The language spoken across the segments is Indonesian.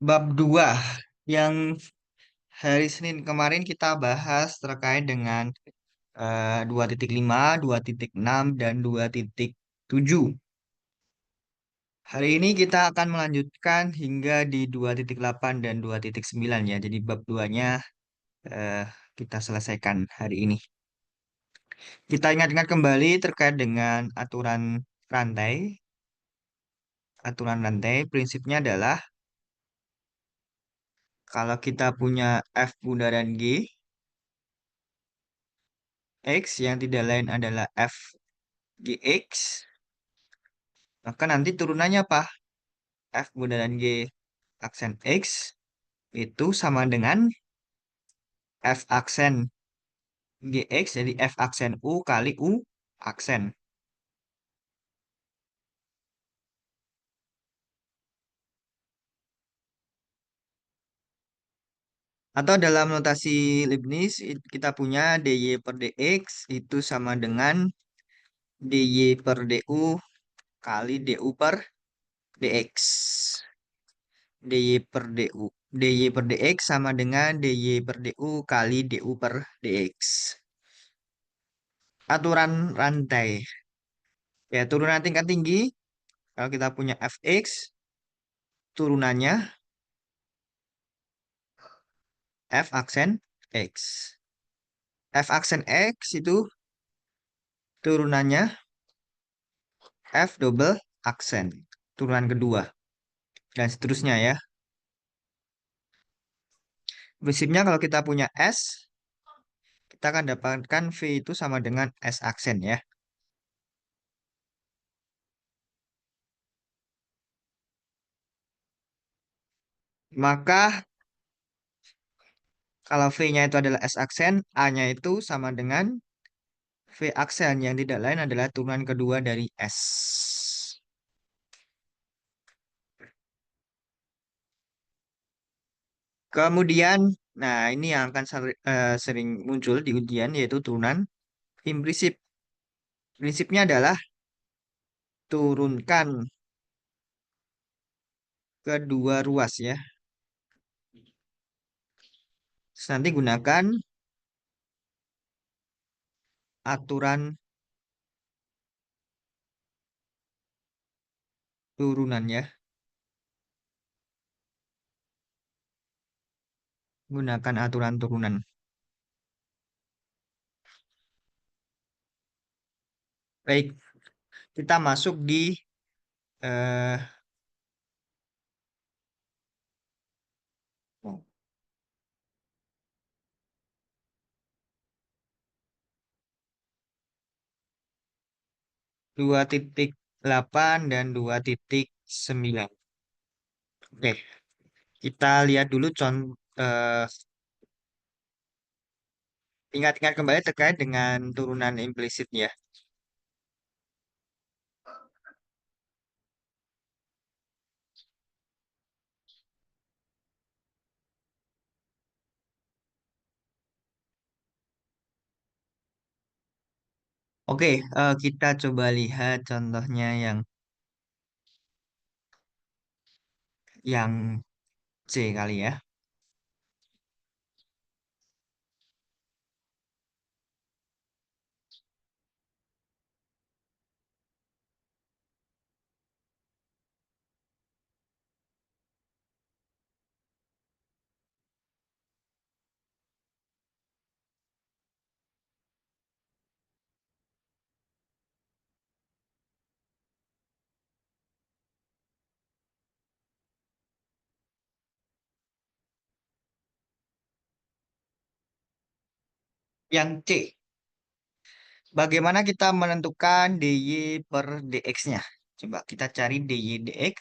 Bab 2 yang hari Senin kemarin kita bahas terkait dengan 2.5, 2.6, dan 2.7. Hari ini kita akan melanjutkan hingga di 2.8 dan 2.9 ya. Jadi bab 2-nya eh, kita selesaikan hari ini. Kita ingat-ingat kembali terkait dengan rantai. Aturan rantai prinsipnya adalah kalau kita punya F bundaran G, X yang tidak lain adalah F GX, maka nanti turunannya apa? F bundaran G aksen X itu sama dengan F aksen GX, jadi F aksen U kali U aksen. Atau dalam notasi Leibniz kita punya dy per dx itu sama dengan dy per du kali du per dx. dy per du. dy per dx sama dengan dy per du kali du per dx. Aturan rantai. Ya, turunan tingkat tinggi, kalau kita punya fx, turunannya f aksen x. F aksen x itu turunannya f double aksen. Turunan kedua. Dan seterusnya ya. Prinsipnya kalau kita punya S, kita akan dapatkan V itu sama dengan S aksen ya. Maka kalau V-nya itu adalah S aksen, A-nya itu sama dengan V aksen yang tidak lain adalah turunan kedua dari S. Kemudian, nah ini yang akan sering muncul di ujian yaitu turunan implisit. Prinsipnya adalah turunkan kedua ruas ya. Terus nanti gunakan aturan turunan ya. Gunakan aturan turunan. Baik, kita masuk di eh, 2.8 dan 2.9. Oke, kita lihat dulu ingat-ingat kembali terkait dengan turunan implisit ya. Oke, kita coba lihat contohnya yang C kali ya. Yang C, bagaimana kita menentukan dy per dx-nya? Coba kita cari dy dx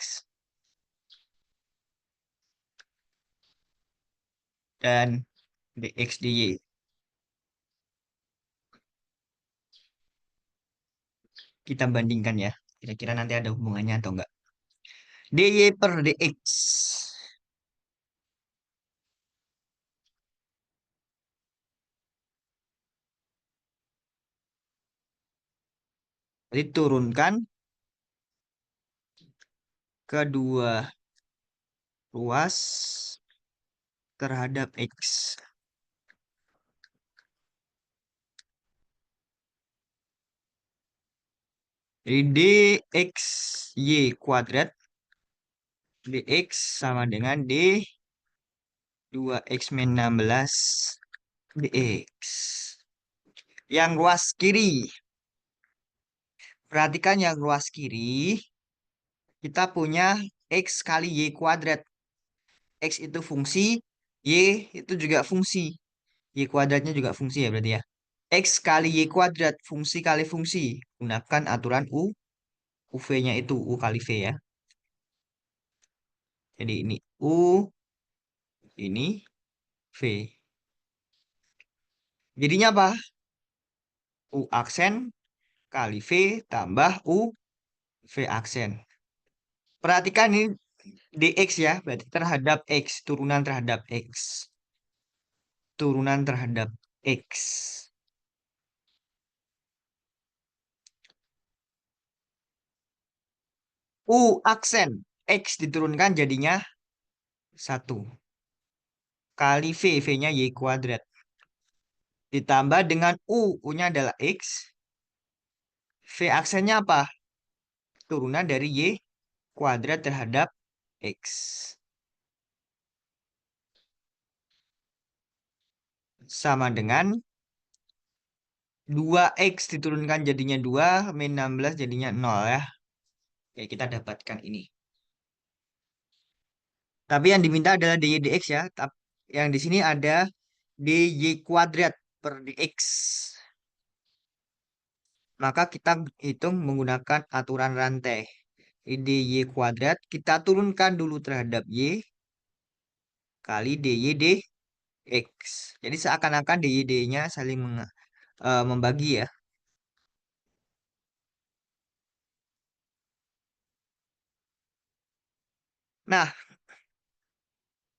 dan dx dy. Kita bandingkan ya. Kira-kira nanti ada hubungannya atau enggak. dy per dx. Jadi turunkan kedua ruas terhadap X. Jadi dxy kuadrat dx sama dengan d 2x-16 dx. Yang ruas kiri. Perhatikan yang ruas kiri. Kita punya x kali y kuadrat. X itu fungsi, y itu juga fungsi. Y kuadratnya juga fungsi ya berarti ya. X kali Y kuadrat, fungsi kali fungsi. Gunakan aturan UV-nya itu, U kali V ya. Jadi ini U, ini V. Jadinya apa? U aksen kali V tambah U, V aksen. Perhatikan ini dx ya, berarti terhadap X, turunan terhadap X. Turunan terhadap X. U aksen, X diturunkan jadinya 1. Kali V, V-nya Y kuadrat. Ditambah dengan U, U-nya adalah X. V aksennya apa? Turunan dari Y kuadrat terhadap X. Sama dengan 2X diturunkan jadinya 2, min 16 jadinya 0 ya. Oke, kita dapatkan ini. Tapi yang diminta adalah dy dx ya. Yang di sini ada dy kuadrat per dx. Maka kita hitung menggunakan aturan rantai. Dy kuadrat kita turunkan dulu terhadap y kali dy dx. Jadi seakan-akan dy dy-nya saling membagi ya. Nah,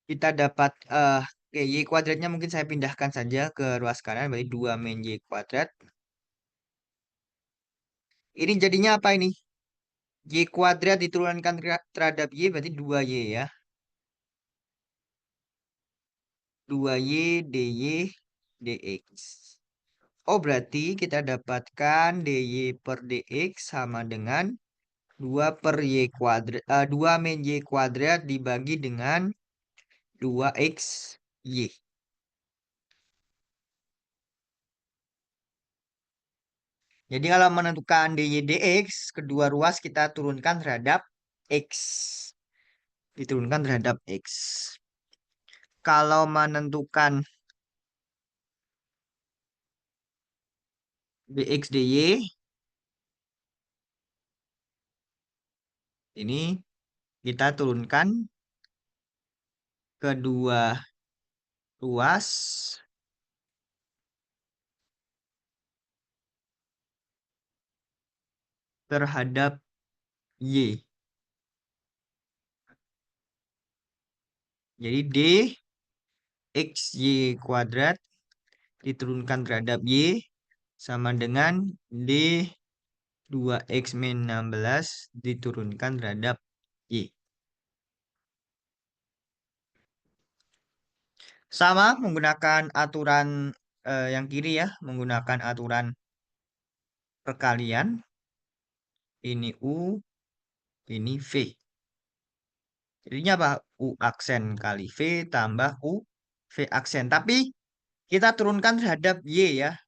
kita dapat oke, y kuadratnya mungkin saya pindahkan saja ke ruas kanan, berarti 2 min y kuadrat. Ini jadinya apa ini? Y kuadrat diturunkan terhadap y berarti 2y ya. 2y dy dx. Oh, berarti kita dapatkan dy per dx sama dengan 2 per y kuadrat, 2 min y kuadrat dibagi dengan 2x y. Jadi kalau menentukan dy dx, kedua ruas kita turunkan terhadap x. Diturunkan terhadap x. Kalau menentukan dx dy, ini kita turunkan kedua ruas terhadap y. Jadi dxy kuadrat diturunkan terhadap y sama dengan d 2x min 16 diturunkan terhadap y. Sama menggunakan aturan yang kiri ya, menggunakan aturan perkalian. Ini U, ini V. Jadinya apa? U aksen kali V tambah U, V aksen. Tapi kita turunkan terhadap Y ya.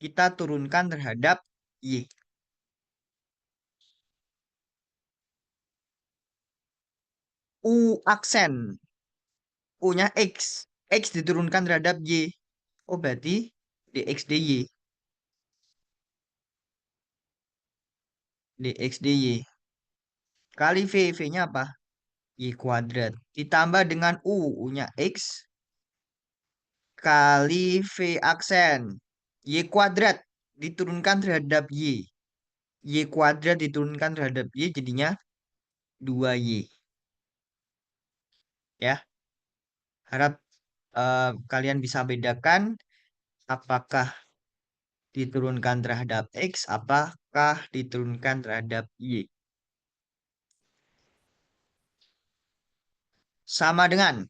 Kita turunkan terhadap Y. U aksen. U-nya X. X diturunkan terhadap Y. Oh, berarti dx dy. Dx dy. Kali V. V-nya apa? Y kuadrat. Ditambah dengan U. U-nya X. Kali V aksen. Y kuadrat diturunkan terhadap Y. Y kuadrat diturunkan terhadap Y jadinya 2Y. Ya, harap kalian bisa bedakan apakah diturunkan terhadap X, apakah diturunkan terhadap Y. sama dengan.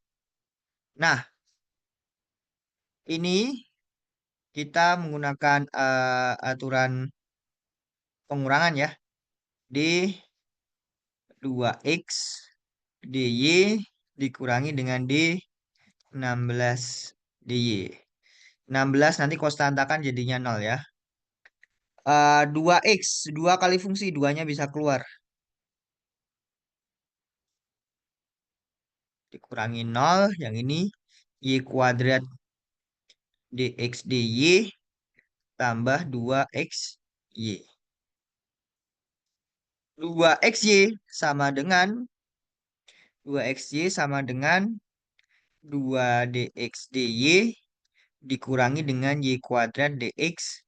Nah, ini kita menggunakan aturan pengurangan ya. D 2x dy dikurangi dengan D 16 dy. 16 nanti konstantakan jadinya 0 ya. 2x, 2 kali fungsi, duanya bisa keluar. Dikurangi 0, yang ini y kuadrat dx dy tambah 2xy. 2xy sama dengan 2xy sama dengan 2 dx dy dikurangi dengan y kuadrat dx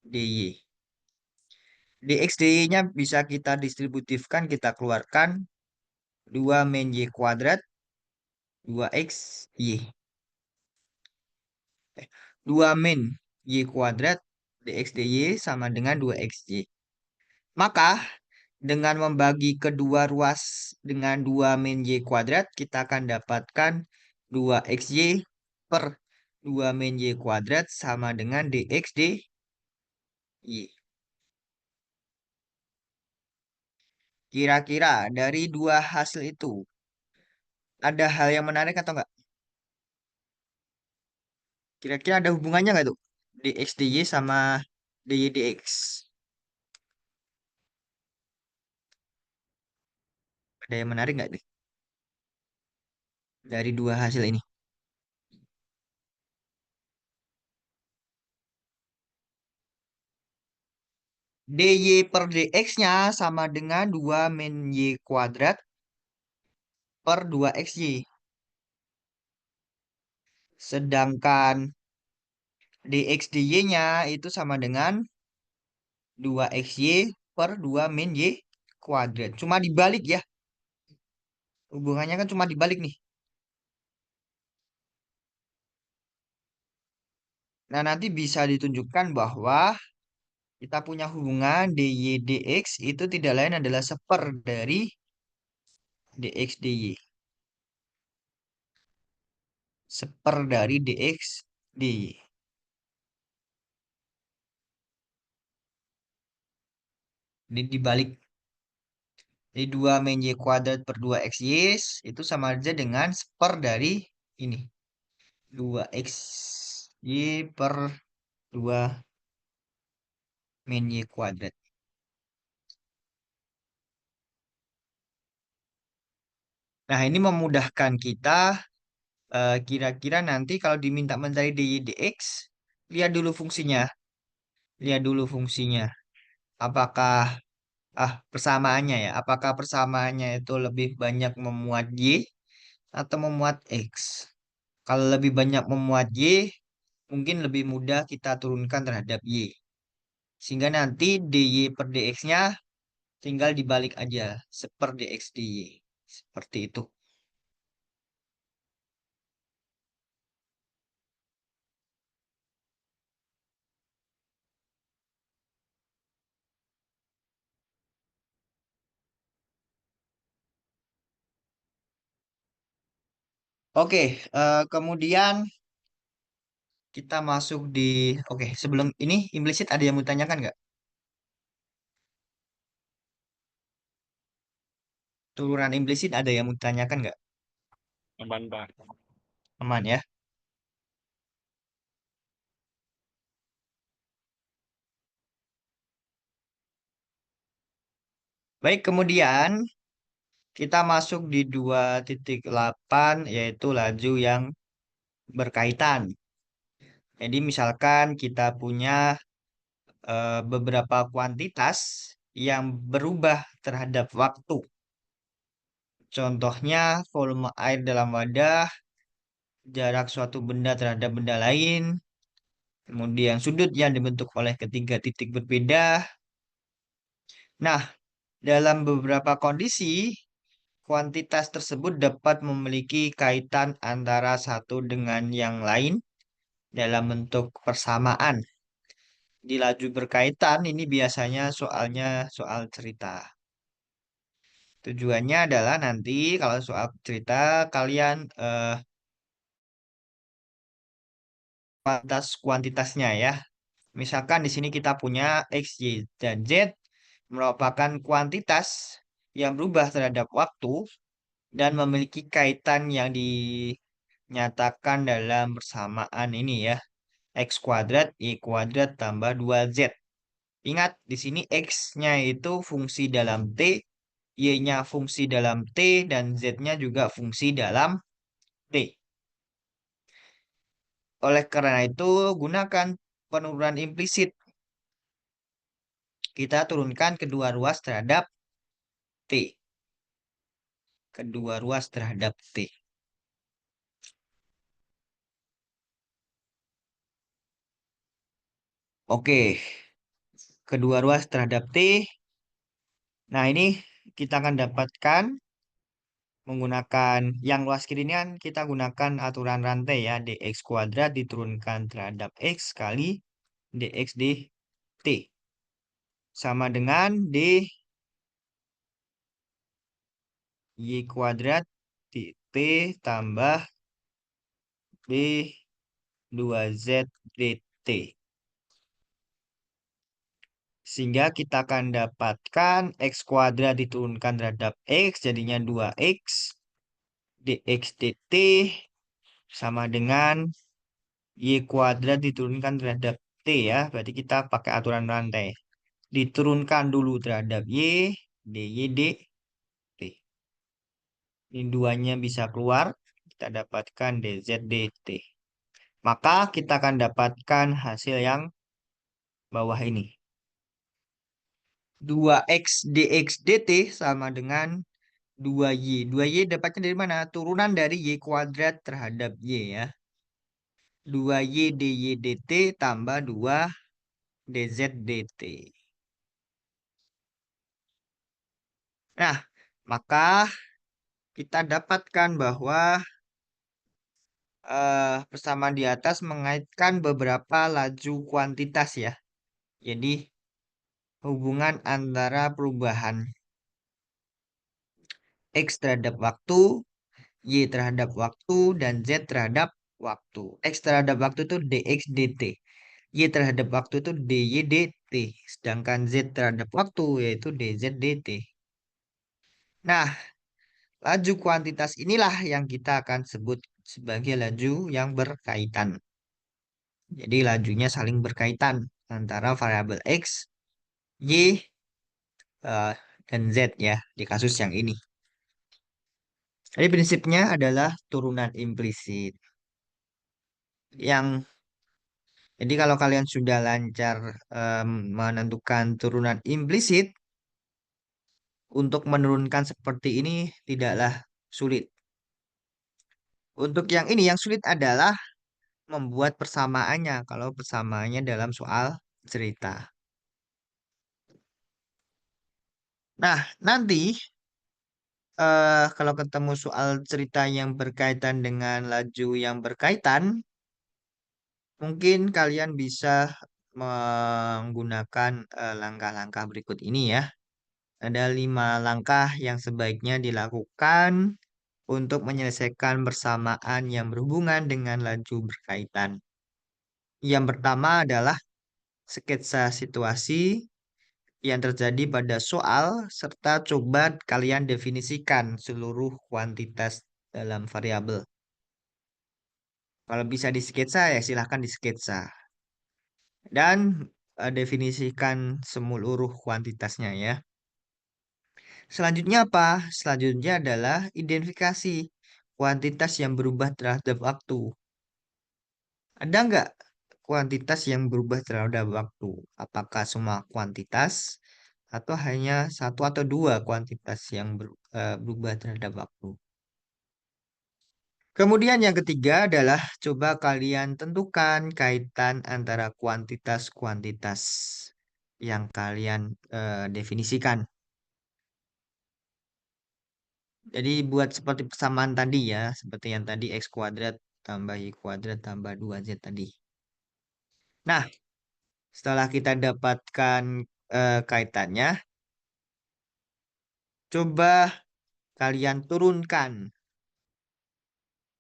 dy. Dx dy-nya bisa kita distributifkan, kita keluarkan 2 min y kuadrat 2xy. 2 min y kuadrat dx dy sama dengan 2xy. Maka dengan membagi kedua ruas dengan 2 min y kuadrat, kita akan dapatkan 2xy per 2 min y kuadrat sama dengan dx dy. Kira-kira dari dua hasil itu, ada hal yang menarik atau enggak? Kira-kira ada hubungannya nggak tuh? Dx dy sama dy dx. Ada yang menarik nggak nih dari dua hasil ini? Dy per dx-nya sama dengan 2 min y kuadrat per 2xy. Sedangkan dx dy-nya itu sama dengan 2xy per 2 min y kuadrat. Cuma dibalik ya. Hubungannya kan cuma dibalik nih. Nah, nanti bisa ditunjukkan bahwa kita punya hubungan dy dx itu tidak lain adalah seper dari dx dy. Seper dari dx dy. Ini dibalik. Jadi 2 min y kuadrat per 2xy itu sama aja dengan seper dari ini. 2xy per 2 min y kuadrat. Nah, ini memudahkan kita kira-kira nanti kalau diminta mencari dy dx, lihat dulu fungsinya. Lihat dulu fungsinya. Apakah persamaannya ya? Apakah persamaannya itu lebih banyak memuat y atau memuat x? Kalau lebih banyak memuat y, mungkin lebih mudah kita turunkan terhadap y. Sehingga nanti dy per dx-nya tinggal dibalik aja. Seper dx dy. Seperti itu. Oke, kemudian kita masuk di... Oke, sebelum ini implisit ada yang mau tanyakan nggak? Turunan implisit ada yang mau tanyakan nggak? Aman, Pak. Aman ya. Baik, kemudian kita masuk di 2.8 yaitu laju yang berkaitan. Jadi misalkan kita punya beberapa kuantitas yang berubah terhadap waktu. Contohnya volume air dalam wadah, jarak suatu benda terhadap benda lain, kemudian sudut yang dibentuk oleh ketiga titik berbeda. Nah, dalam beberapa kondisi, kuantitas tersebut dapat memiliki kaitan antara satu dengan yang lain dalam bentuk persamaan. Di laju berkaitan ini biasanya soalnya soal cerita. Tujuannya adalah nanti kalau soal cerita kalian kuantitasnya ya. Misalkan di sini kita punya X, Y, dan Z merupakan kuantitas yang berubah terhadap waktu dan memiliki kaitan yang dinyatakan dalam persamaan ini ya. X kuadrat, Y kuadrat tambah 2Z. Ingat, di sini X-nya itu fungsi dalam T, Y-nya fungsi dalam T, dan Z-nya juga fungsi dalam T. Oleh karena itu, gunakan penurunan implisit. Kita turunkan kedua ruas terhadap T. Kedua ruas terhadap T. Oke, kedua ruas terhadap T. Nah, ini kita akan dapatkan menggunakan yang luas kiri ini kan kita gunakan aturan rantai ya. Dx kuadrat diturunkan terhadap X kali dx dt. Sama dengan dy kuadrat t tambah b 2z dt. Sehingga kita akan dapatkan x kuadrat diturunkan terhadap x, jadinya 2x, dx dt sama dengan y kuadrat diturunkan terhadap t ya. Berarti kita pakai aturan rantai. Diturunkan dulu terhadap y, dy dt. Ini duanya bisa keluar, kita dapatkan dz dt. Maka kita akan dapatkan hasil yang bawah ini. 2x dx dt sama dengan 2y. 2y dapatnya dari mana? Turunan dari y kuadrat terhadap y ya. 2y dy dt tambah 2 dz dt. Nah, maka kita dapatkan bahwa persamaan di atas mengaitkan beberapa laju kuantitas ya. Jadi hubungan antara perubahan X terhadap waktu, Y terhadap waktu, dan Z terhadap waktu. X terhadap waktu itu dx dt. Y terhadap waktu itu dy dt. Sedangkan Z terhadap waktu yaitu dz dt. Nah, laju kuantitas inilah yang kita akan sebut sebagai laju yang berkaitan. Jadi lajunya saling berkaitan antara variabel X, Y, eh, dan Z ya di kasus yang ini. Jadi prinsipnya adalah turunan implisit. Yang jadi kalau kalian sudah lancar menentukan turunan implisit, untuk menurunkan seperti ini tidaklah sulit. Untuk yang ini yang sulit adalah membuat persamaannya kalau persamaannya dalam soal cerita. Nah, nanti kalau ketemu soal cerita yang berkaitan dengan laju yang berkaitan, mungkin kalian bisa menggunakan langkah-langkah berikut ini ya. Ada 5 langkah yang sebaiknya dilakukan untuk menyelesaikan persamaan yang berhubungan dengan laju berkaitan. Yang pertama adalah sketsa situasi yang terjadi pada soal serta coba kalian definisikan seluruh kuantitas dalam variabel. Kalau bisa disketsa ya silahkan disketsa. Dan definisikan seluruh kuantitasnya ya. Selanjutnya apa? Selanjutnya adalah identifikasi kuantitas yang berubah terhadap waktu. Ada nggak kuantitas yang berubah terhadap waktu? Apakah semua kuantitas atau hanya satu atau dua kuantitas yang berubah terhadap waktu? Kemudian yang ketiga adalah coba kalian tentukan kaitan antara kuantitas-kuantitas yang kalian definisikan. Jadi buat seperti persamaan tadi ya, seperti yang tadi X kuadrat tambah Y kuadrat tambah 2Z tadi. Nah, setelah kita dapatkan kaitannya, Coba kalian turunkan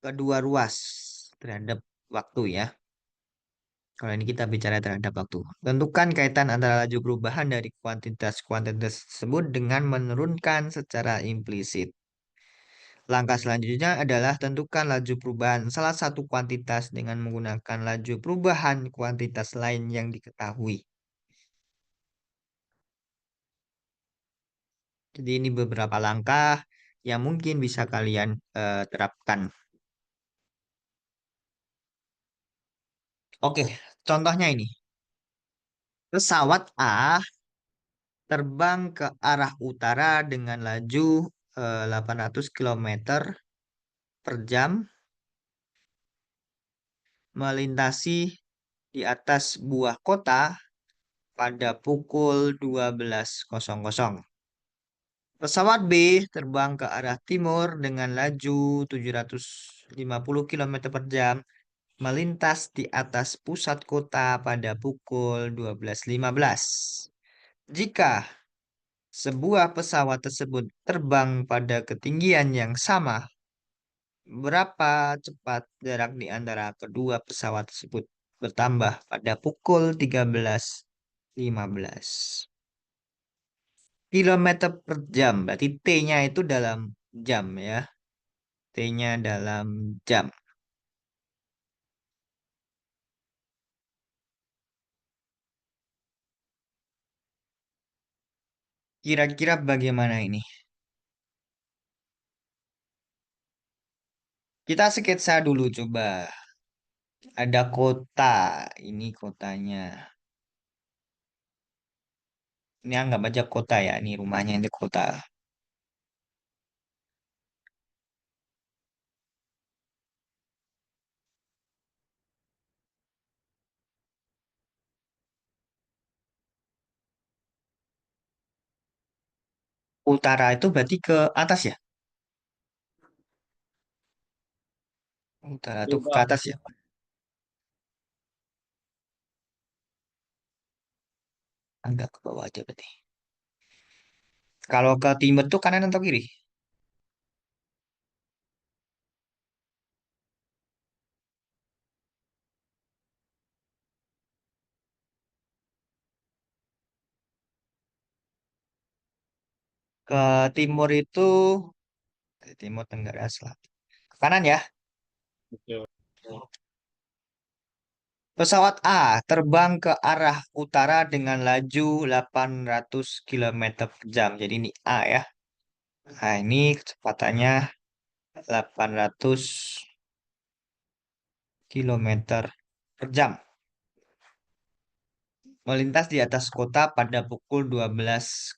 kedua ruas terhadap waktu ya. Kalau ini kita bicara terhadap waktu. Tentukan kaitan antara laju perubahan dari kuantitas-kuantitas tersebut dengan menurunkan secara implisit. Langkah selanjutnya adalah tentukan laju perubahan salah satu kuantitas dengan menggunakan laju perubahan kuantitas lain yang diketahui. Jadi ini beberapa langkah yang mungkin bisa kalian terapkan. Oke, contohnya ini. Pesawat A terbang ke arah utara dengan laju 800 km per jam melintasi di atas buah kota pada pukul 12.00. Pesawat B terbang ke arah timur dengan laju 750 km per jam melintas di atas pusat kota pada pukul 12.15. Jika sebuah pesawat tersebut terbang pada ketinggian yang sama, berapa cepat jarak di antara kedua pesawat tersebut bertambah pada pukul 13.15. Kilometer per jam, berarti T-nya itu dalam jam ya. T-nya dalam jam. Kira-kira bagaimana ini? Kita sketsa dulu coba. Ada kota, ini kotanya. Ini anggap aja kota ya, ini rumahnya ini kota. Utara itu berarti ke atas ya? Utara itu ke Coba atas ya? Agak ke bawah aja berarti. Kalau ke timur tuh kanan atau kiri? Ke timur itu ke timur tenggara selatan. Ke kanan ya. betul. Pesawat A terbang ke arah utara dengan laju 800 km per jam. Jadi ini A ya. Nah, ini kecepatannya 800 km per jam. Melintas di atas kota pada pukul 12.00.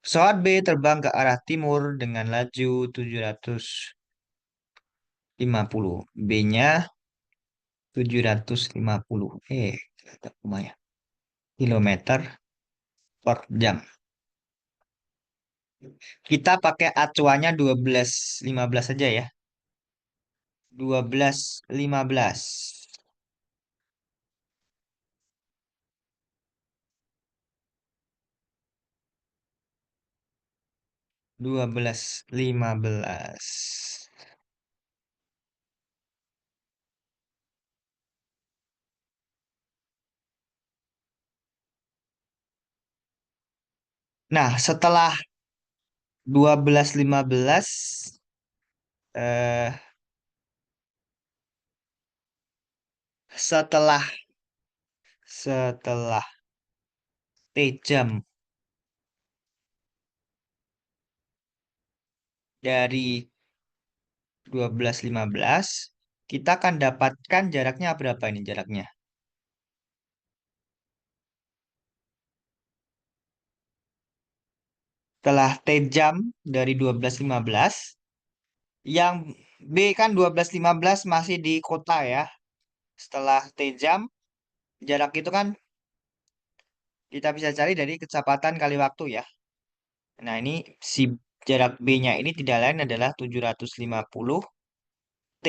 Pesawat B terbang ke arah timur dengan laju 750. B-nya 750. Ternyata lumayan. Kilometer per jam. Kita pakai acuannya 12.15 saja ya. 12.15. 12.15. Nah, setelah 12.15 eh setelah setelah T jam dari 12.15 kita akan dapatkan jaraknya berapa ini jaraknya? Setelah T jam dari 12.15 yang B kan 12.15 masih di kota ya. Setelah T jam jarak itu kan kita bisa cari dari kecepatan kali waktu ya. Nah, ini si jarak B-nya ini tidak lain adalah 750 T.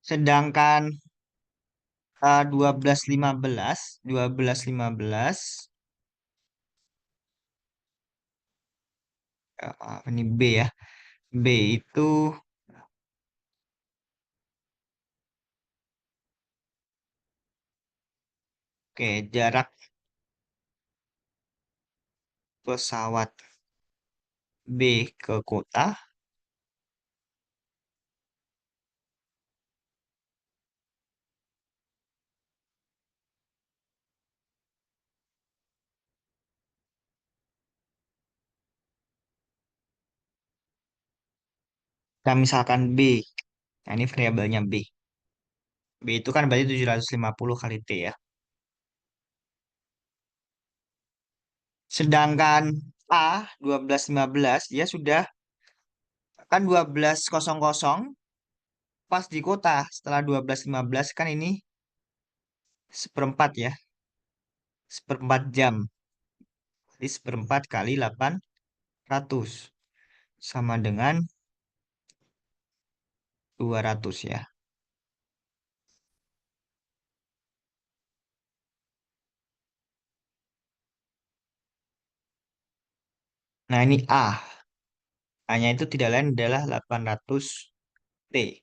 Sedangkan 12 ini B ya. B itu oke, jarak pesawat B ke kota kita misalkan B. Nah, ini variabelnya B. B itu kan berarti 750 kali T ya. Sedangkan A 12.15 dia sudah kan 12.00 pas di kota. Setelah 12.15 kan ini seperempat ya. Seperempat jam. Jadi seperempat kali 800 sama dengan 200 ya. Nah, ini A. A-nya itu tidak lain adalah 800 T.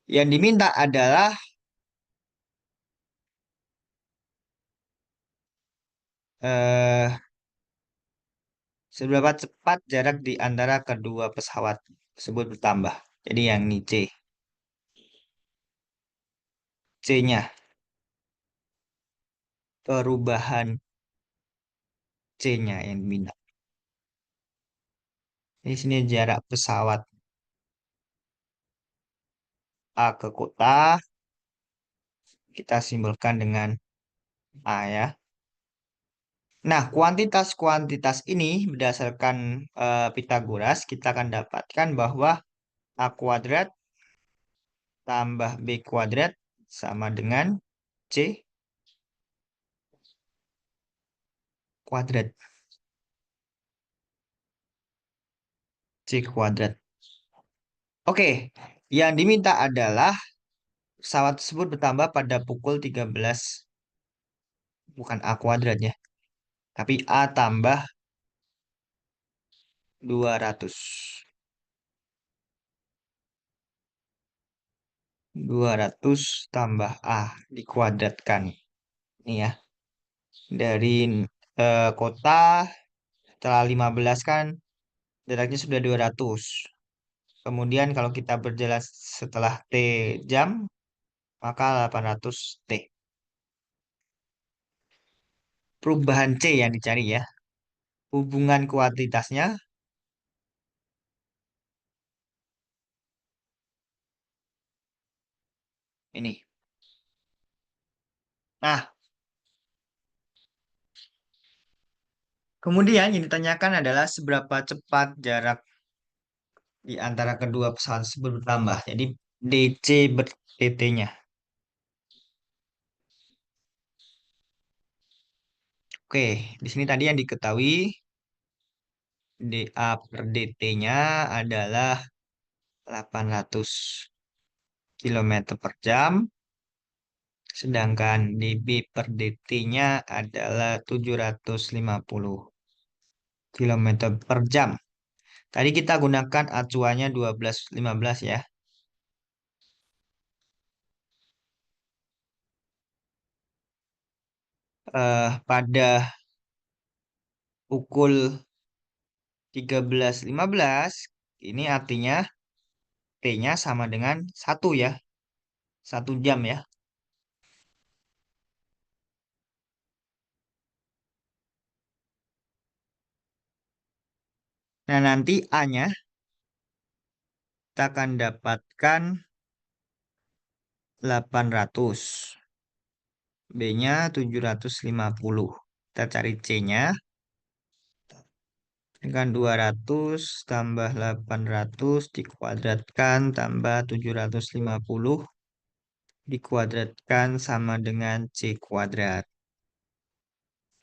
Yang diminta adalah eh, seberapa cepat jarak di antara kedua pesawat tersebut bertambah. Jadi yang ini C. C-nya. Perubahan C-nya yang diminta. Di sini jarak pesawat A ke kota. Kita simbolkan dengan A ya. Nah, kuantitas-kuantitas ini berdasarkan Pitagoras, kita akan dapatkan bahwa A kuadrat tambah B kuadrat sama dengan C kuadrat. C kuadrat. Oke, yang diminta adalah pesawat tersebut bertambah pada pukul 13, bukan A kuadrat ya, tapi A tambah 200. 200 tambah A dikuadratkan. Ini ya, dari kota setelah 15 kan jaraknya sudah 200. Kemudian kalau kita berjalan setelah T jam, maka 800 T. Perubahan C yang dicari ya. Hubungan kuantitasnya ini. Nah, kemudian yang ditanyakan adalah seberapa cepat jarak di antara kedua pesawat tersebut bertambah. Jadi DC ber TT-nya. Oke, di sini tadi yang diketahui DA per DT-nya adalah 800 km per jam. Sedangkan DB per DT-nya adalah 750 km per jam. Tadi kita gunakan acuannya 12.15 ya. Pada pukul 13.15 ini artinya T-nya sama dengan 1 ya. 1 jam ya. Nah, nanti A-nya kita akan dapatkan 800. B-nya 750. Kita cari C-nya. Dengan 200 tambah 800 dikuadratkan tambah 750 dikuadratkan sama dengan C kuadrat.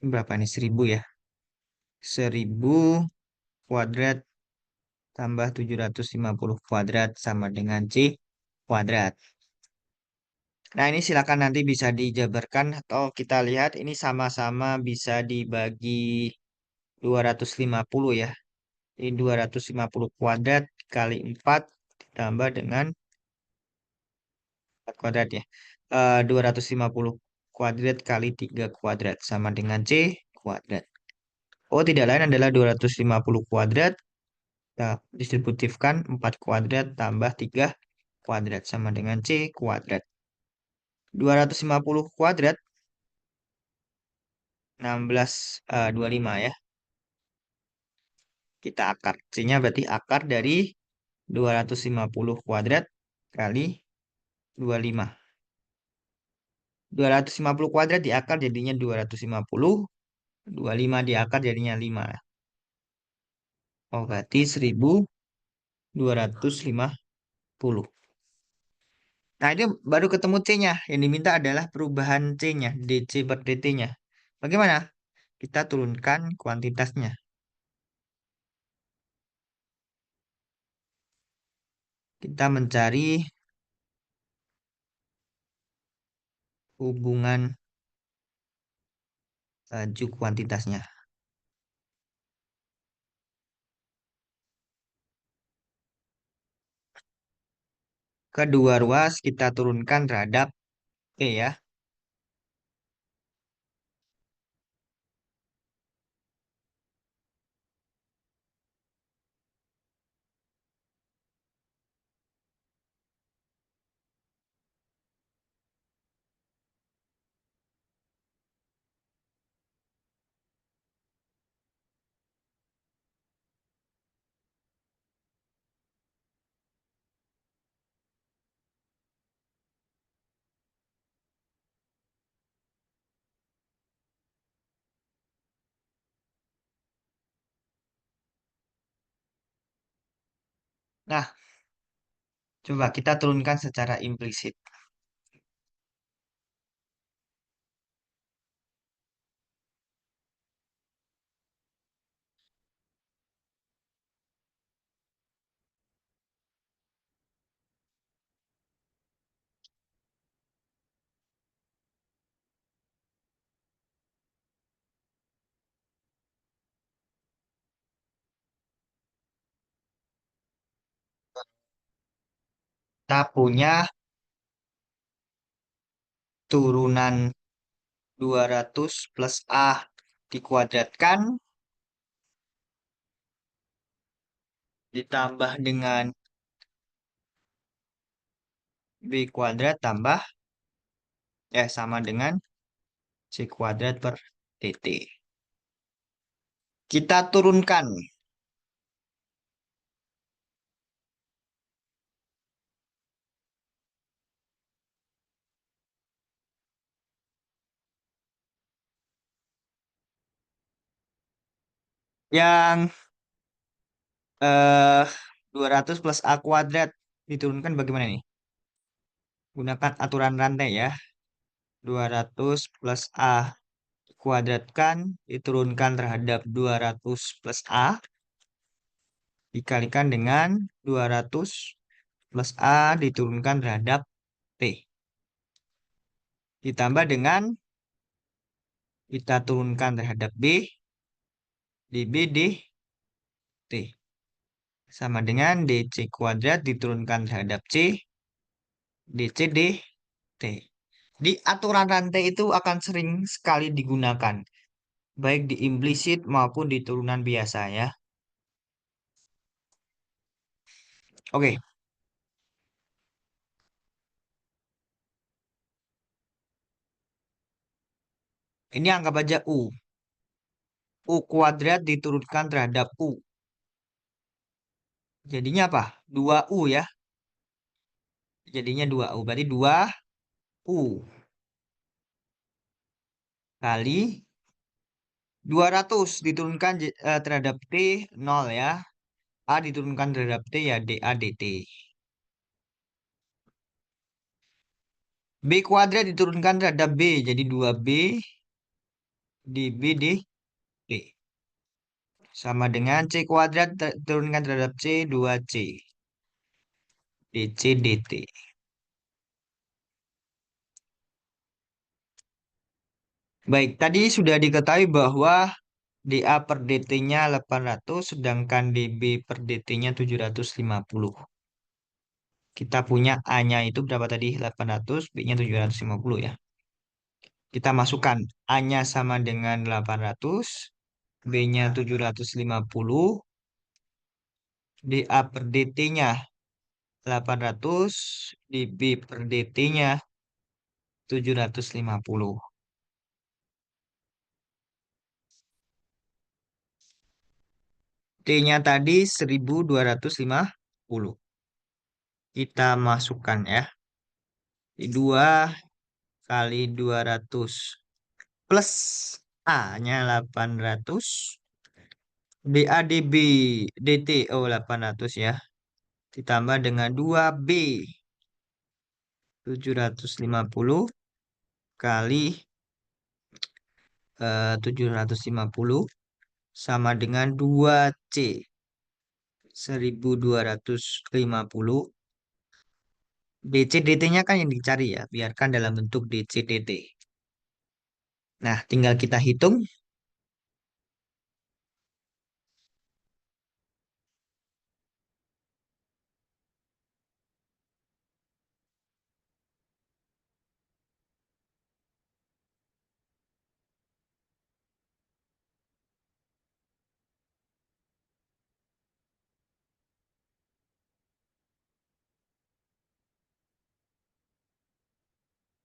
Berapa nih? 1000 ya. 1000 kuadrat tambah 750 kuadrat sama dengan C kuadrat. Nah, ini silakan nanti bisa dijabarkan atau kita lihat ini sama-sama bisa dibagi 250 ya. Ini 250 kuadrat kali 4 ditambah dengan 4 kuadrat ya. 250 kuadrat kali 3 kuadrat sama dengan C kuadrat. Oh, tidak lain adalah 250 kuadrat. Kita distributifkan 4 kuadrat tambah 3 kuadrat sama dengan C kuadrat. 250 kuadrat 16 25 ya. Kita akar. C-nya berarti akar dari 250 kuadrat kali 25. 250 kuadrat diakar jadinya 250. 25 diakar jadinya 5. Oh, berarti 1250. Nah, ini baru ketemu C-nya. Yang diminta adalah perubahan C-nya, DC per DT-nya. Bagaimana? Kita turunkan kuantitasnya. Kita mencari hubungan laju kuantitasnya. Kedua ruas kita turunkan terhadap P ya. Nah, coba kita turunkan secara implisit. Kita punya turunan 200 plus A dikuadratkan ditambah dengan B kuadrat tambah sama dengan C kuadrat per DT. Kita turunkan yang 200 plus A kuadrat diturunkan bagaimana nih? Gunakan aturan rantai ya. 200 plus A dikuadratkan diturunkan terhadap 200 plus A dikalikan dengan 200 plus A diturunkan terhadap T. Ditambah dengan kita turunkan terhadap B, dB, dt. Sama dengan DC kuadrat diturunkan terhadap C, DC, dt. Di aturan rantai itu akan sering sekali digunakan. Baik di implisit maupun di turunan biasa ya. Oke, ini anggap aja U. U kuadrat diturunkan terhadap U. Jadinya apa? 2U ya. Jadinya 2U. Berarti 2U kali 200 diturunkan terhadap T 0 ya. A diturunkan terhadap T ya dA dt. B kuadrat diturunkan terhadap B. Jadi 2B dB dt. Sama dengan C kuadrat diturunkan terhadap C 2C. dC dt. Baik, tadi sudah diketahui bahwa DA per DT-nya 800, sedangkan DB per DT-nya 750. Kita punya A-nya itu berapa tadi? 800, B-nya 750 ya. Kita masukkan A-nya sama dengan 800, B-nya 750, DA per DT-nya 800, DB per DT-nya 750. T-nya tadi 1250. Kita masukkan ya. 2 kali 200 plus A-nya 800. DADB DT oh 800 ya. Ditambah dengan 2B 750 kali 750 sama dengan 2C 1250. DC DT-nya kan yang dicari ya. Biarkan dalam bentuk DC DT. Nah, tinggal kita hitung.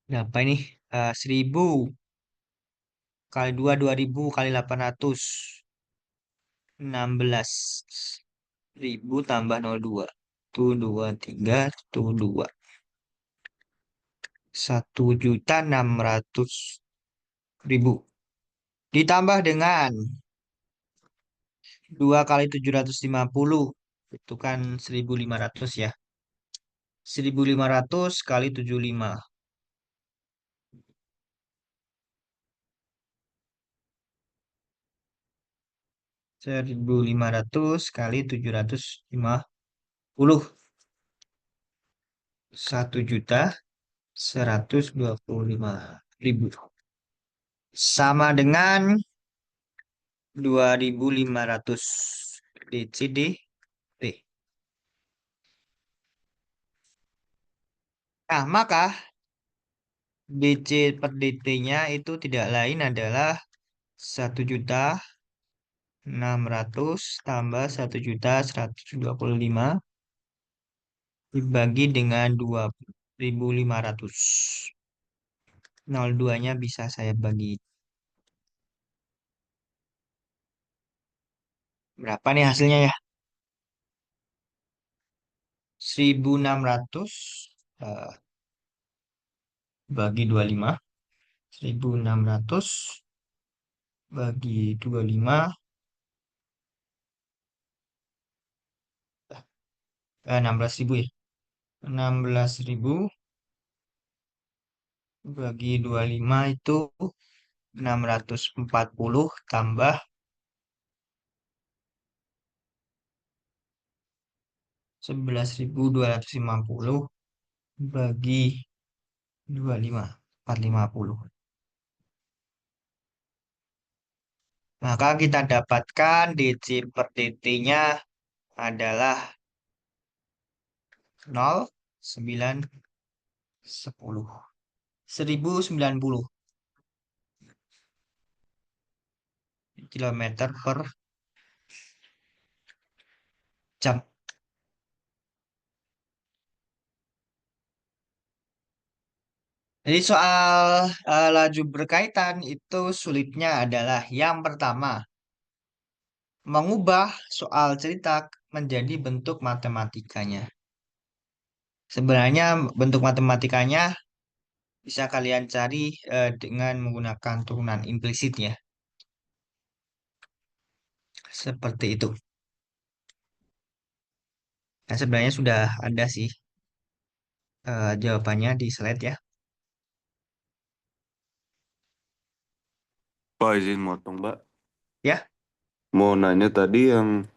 Berapa ini? 1000 kali 2 2000 kali 800. 16.000 tambah 02. Tuh 23, tuh 2. 1.600.000. Ditambah dengan 2 kali 750. Itu kan 1.500 ya. 1.500 kali 75. 1.500 kali 750. 1.125.000. Sama dengan 2.500 DCD. Nah, maka DC per DT-nya itu tidak lain adalah 1.600.000 tambah 1.125.000 dibagi dengan 2.500. 02-nya bisa saya bagi. Berapa nih hasilnya ya? 1.600 eh, bagi 25. 1.600 bagi 25. 16.000 ya. 16.000 bagi 25 itu 640 tambah 11.250 bagi 25, 450. Maka kita dapatkan DC per DT-nya adalah 0, 9, 10. 1090 kilometer per jam. Jadi soal laju berkaitan itu sulitnya adalah yang pertama, mengubah soal cerita menjadi bentuk matematikanya. Sebenarnya bentuk matematikanya bisa kalian cari dengan menggunakan turunan implisit ya. Seperti itu. Nah, sebenarnya sudah ada sih jawabannya di slide ya. Pak izin motong, Mbak. Ya, Mau nanya tadi yang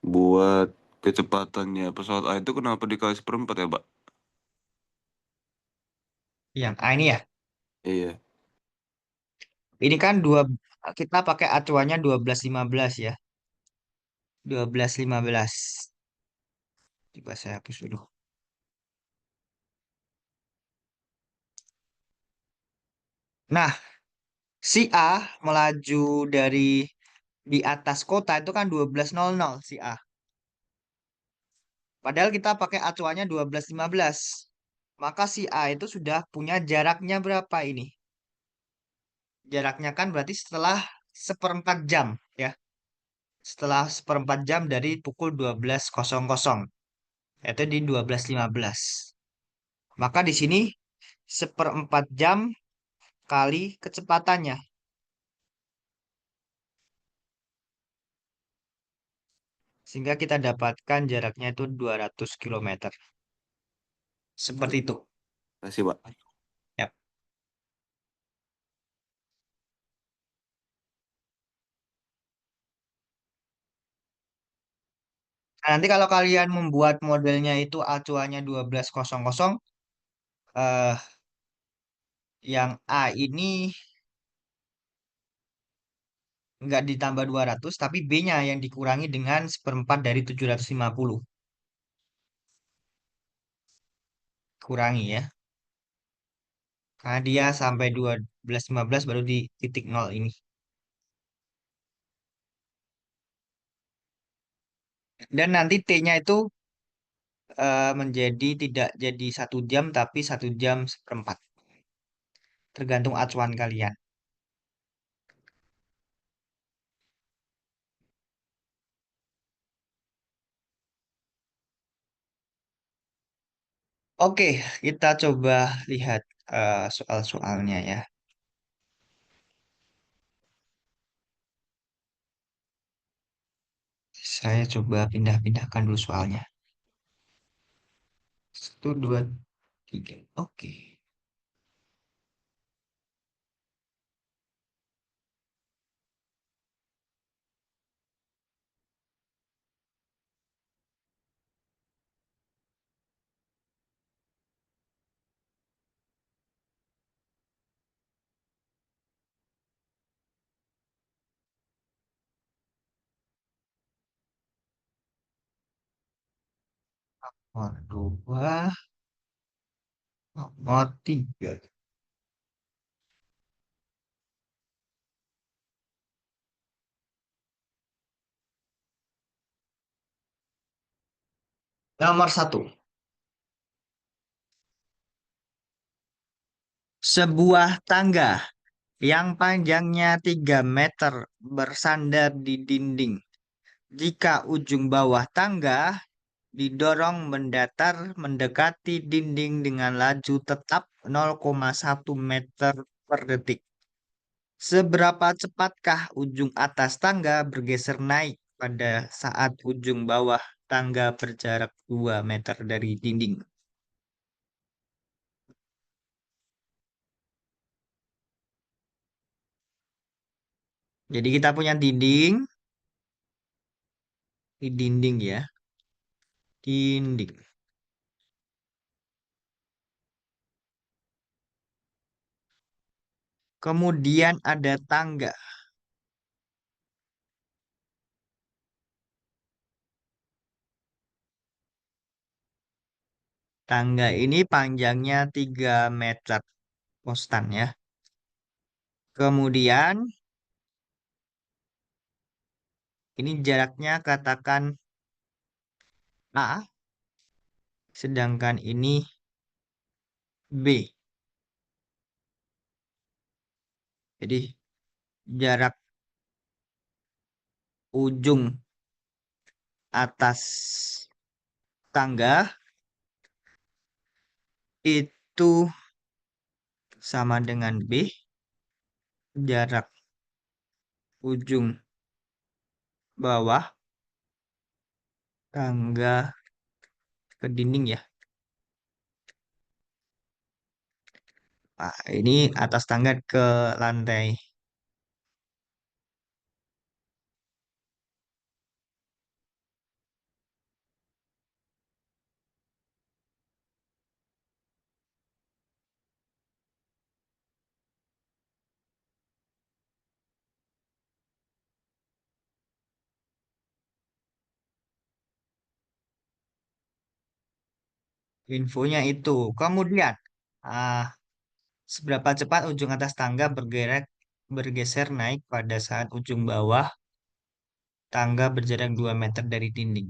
buat kecepatannya pesawat A itu kenapa dikali seperempat ya, Pak? yang A ini ya. Iya. Ini kan kita pakai acuannya 12 15 ya. 12 15. Coba saya hapus dulu. Nah, si A melaju dari di atas kota itu kan 12.00 si A. Padahal kita pakai acuannya 12 15. Maka si A itu sudah punya jaraknya berapa ini? Jaraknya kan berarti setelah seperempat jam ya. Setelah seperempat jam dari pukul 12.00, yaitu di 12 15. Maka di sini seperempat jam kali kecepatannya. Sehingga kita dapatkan jaraknya itu 200 kilometer. Seperti itu. Kasih, Pak. Ya. Nah, nanti kalau kalian membuat modelnya itu acuannya 12.00, eh, yang A ini nggak ditambah 200, tapi B-nya yang dikurangi dengan seperempat dari 750. Kurangi ya. Karena dia sampai 12 15 baru di titik nol ini. Dan nanti T-nya itu menjadi tidak jadi 1 jam, tapi 1 jam seperempat. Tergantung acuan kalian. Oke, kita coba lihat soal-soalnya ya. Saya coba pindah-pindahkan dulu soalnya. Satu, dua, tiga. Oke. Nomor dua, nomor tiga. Nomor satu. Sebuah tangga yang panjangnya 3 meter bersandar di dinding. Jika ujung bawah tangga didorong mendatar mendekati dinding dengan laju tetap 0,1 meter per detik. Seberapa cepatkah ujung atas tangga bergeser naik pada saat ujung bawah tangga berjarak 2 meter dari dinding? Jadi kita punya dinding, di dinding ya, dinding. Kemudian ada tangga. Tangga ini panjangnya 3 meter kostan ya. Kemudian ini jaraknya katakan A, sedangkan ini B. Jadi jarak ujung atas tangga itu sama dengan B, jarak ujung bawah tangga ke dinding ya. Nah, ini atas tangga ke lantai. infonya itu. Kemudian, ah, seberapa cepat ujung atas tangga bergeser naik pada saat ujung bawah tangga berjarak 2 meter dari dinding.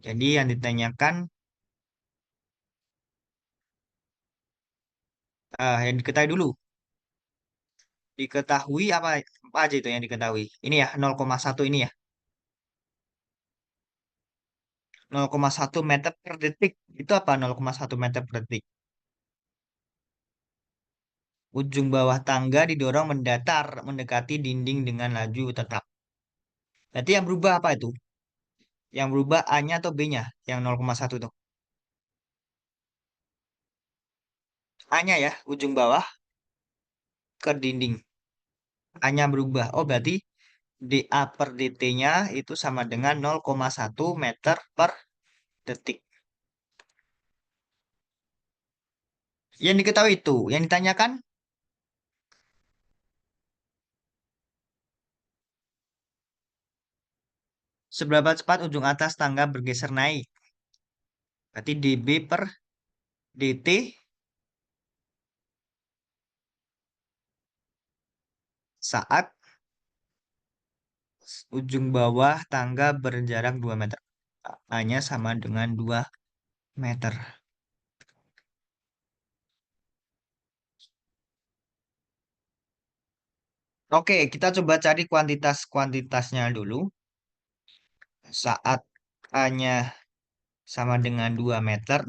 Jadi yang ditanyakan, yang diketahui dulu. Diketahui apa aja itu yang diketahui? Ini ya, 0,1 ini ya. 0,1 meter per detik. Itu apa 0,1 meter per detik? Ujung bawah tangga didorong mendatar mendekati dinding dengan laju tetap. Berarti yang berubah apa itu? Yang berubah A-nya atau B-nya? Yang 0,1 tuh. A-nya ya, ujung bawah ke dinding. A-nya berubah. Oh, berarti dA per dt-nya itu sama dengan 0,1 meter per detik. Yang diketahui itu, yang ditanyakan seberapa cepat ujung atas tangga bergeser naik. Berarti dB per dt saat ujung bawah tangga berjarak 2 meter. A-nya sama dengan 2 meter. Oke, kita coba cari kuantitas-kuantitasnya dulu. Saat A-nya sama dengan 2 meter,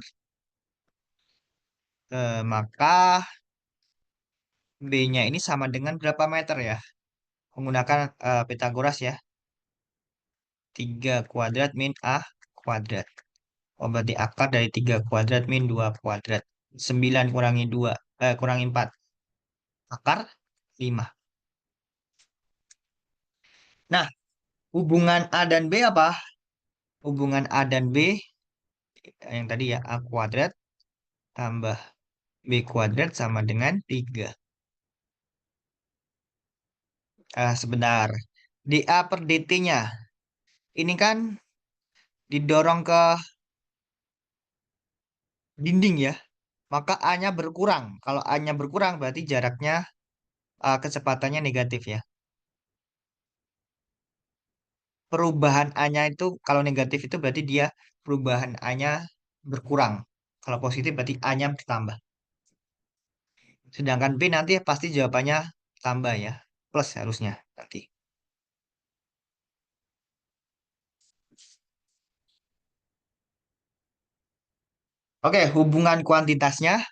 maka B-nya ini sama dengan berapa meter ya? Menggunakan Pitagoras ya. 3 kuadrat min A kuadrat. Oh, berarti akar dari 3 kuadrat min 2 kuadrat. 9 kurangi 2, kurangi 4. Akar 5. Nah, hubungan A dan B apa? Hubungan A dan B yang tadi ya, A kuadrat tambah B kuadrat sama dengan 3. Sebentar. dA per dt-nya. Ini kan didorong ke dinding ya. Maka A-nya berkurang. Kalau A-nya berkurang berarti jaraknya, kecepatannya negatif ya. Perubahan A-nya itu kalau negatif itu berarti dia perubahan A-nya berkurang. Kalau positif berarti A-nya bertambah. Sedangkan B nanti pasti jawabannya tambah ya. Plus harusnya nanti. Oke, hubungan kuantitasnya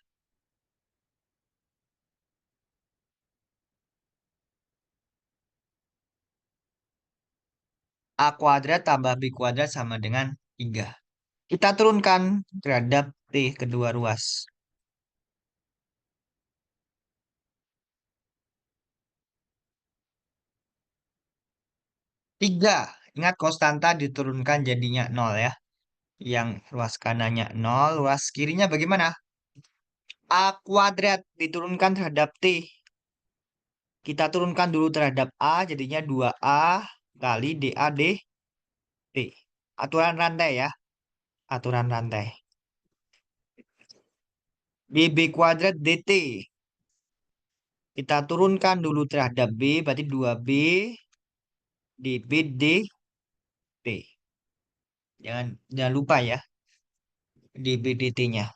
A kuadrat tambah B kuadrat sama dengan 3. Kita turunkan terhadap T kedua ruas. 3. Ingat konstanta diturunkan jadinya 0 ya. Yang ruas kanannya 0, ruas kirinya bagaimana? A kuadrat diturunkan terhadap T. Kita turunkan dulu terhadap A, jadinya 2A kali DAD T. Aturan rantai ya, aturan rantai. DB kuadrat DT. Kita turunkan dulu terhadap B, berarti 2B DB DT. Jangan lupa ya, DB DT-nya.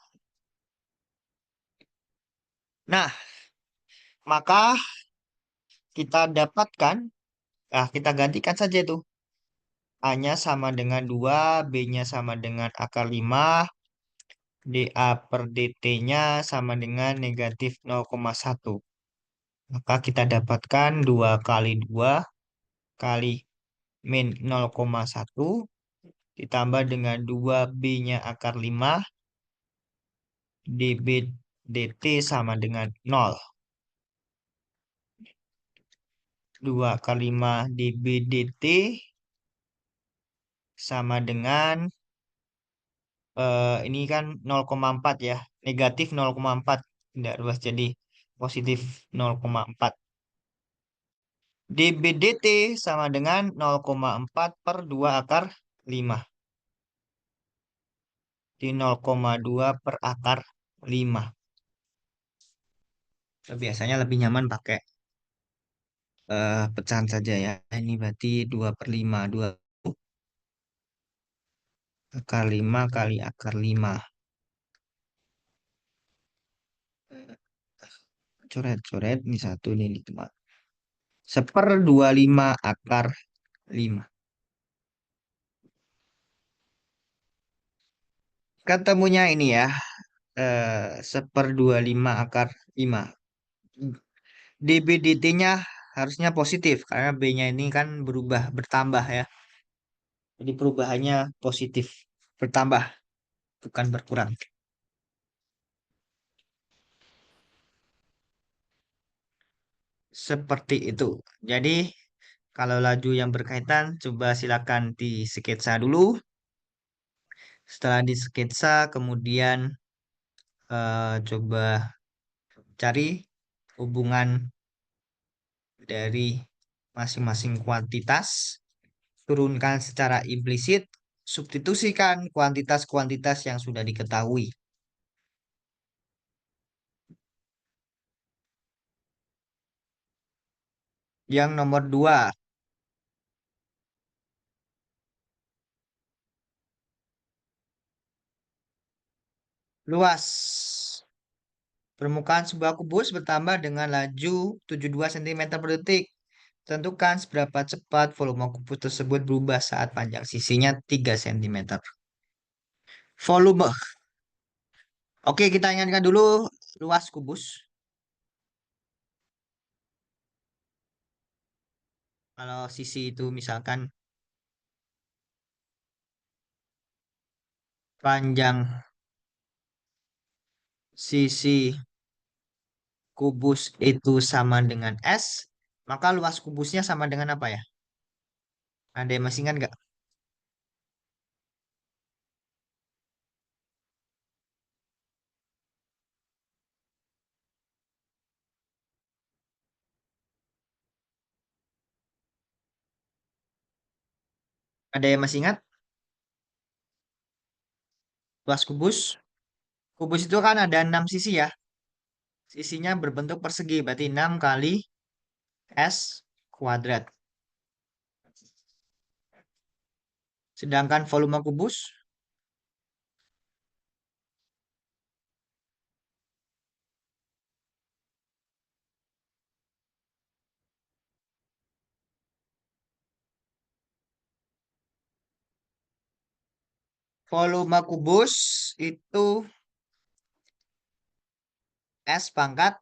Nah, maka kita dapatkan, kita gantikan saja itu. A-nya sama dengan 2, B-nya sama dengan akar 5, dA per dt-nya sama dengan negatif 0,1. Maka kita dapatkan 2 kali 2 kali min 0,1 ditambah dengan 2B-nya akar 5 dB dt sama dengan 0. 2 kali 5 dB dt sama dengan ini kan 0,4 ya. Negatif 0,4. Tidak luas jadi positif 0,4. dB dt sama dengan 0,4 per 2 akar 5. di 0,2 per akar 5. Biasanya lebih nyaman pakai pecahan saja ya. Ini berarti 2 per 5. 2 akar 5 kali akar 5. Coret-coret. Ini satu ini di tempat. 1/25 akar 5. Ketemunya ini ya. 1/25 akar 5. DB/dt-nya harusnya positif. Karena B-nya ini kan berubah, bertambah ya. Jadi perubahannya positif. Bertambah, bukan berkurang. Seperti itu. Jadi, kalau laju yang berkaitan, coba silakan di sketsa dulu. Setelah di sketsa, kemudian coba cari hubungan dari masing-masing kuantitas. Turunkan secara implisit. Substitusikan kuantitas-kuantitas yang sudah diketahui. Yang nomor 2, luas. Permukaan sebuah kubus bertambah dengan laju 72 cm per detik. Tentukan seberapa cepat volume kubus tersebut berubah saat panjang sisinya 3 cm. Volume. Oke, kita ingatkan dulu luas kubus. Kalau sisi itu misalkan panjang sisi kubus itu sama dengan S, maka luas kubusnya sama dengan apa ya? Ada yang masih ingat nggak? Ada yang masih ingat? Luas kubus. Kubus itu kan ada 6 sisi ya. Sisinya berbentuk persegi, berarti 6 kali S kuadrat. Sedangkan volume kubus, volume kubus itu S pangkat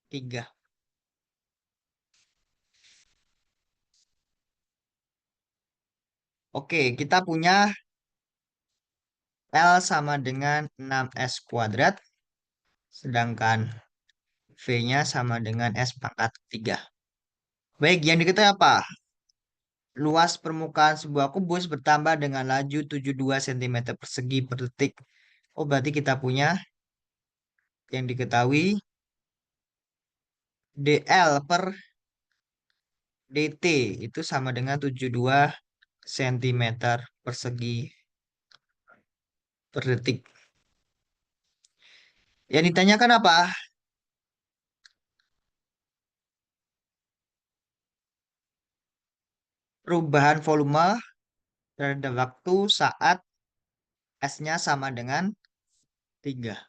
3. Oke, kita punya L sama dengan 6S kuadrat, sedangkan V-nya sama dengan S pangkat 3. Baik, yang diketahui apa? Luas permukaan sebuah kubus bertambah dengan laju 72 cm persegi per detik. Oh, berarti kita punya yang diketahui dl per dt itu sama dengan 72 cm persegi per detik. Yang ditanyakan apa? Perubahan volume terhadap waktu saat S-nya sama dengan 3.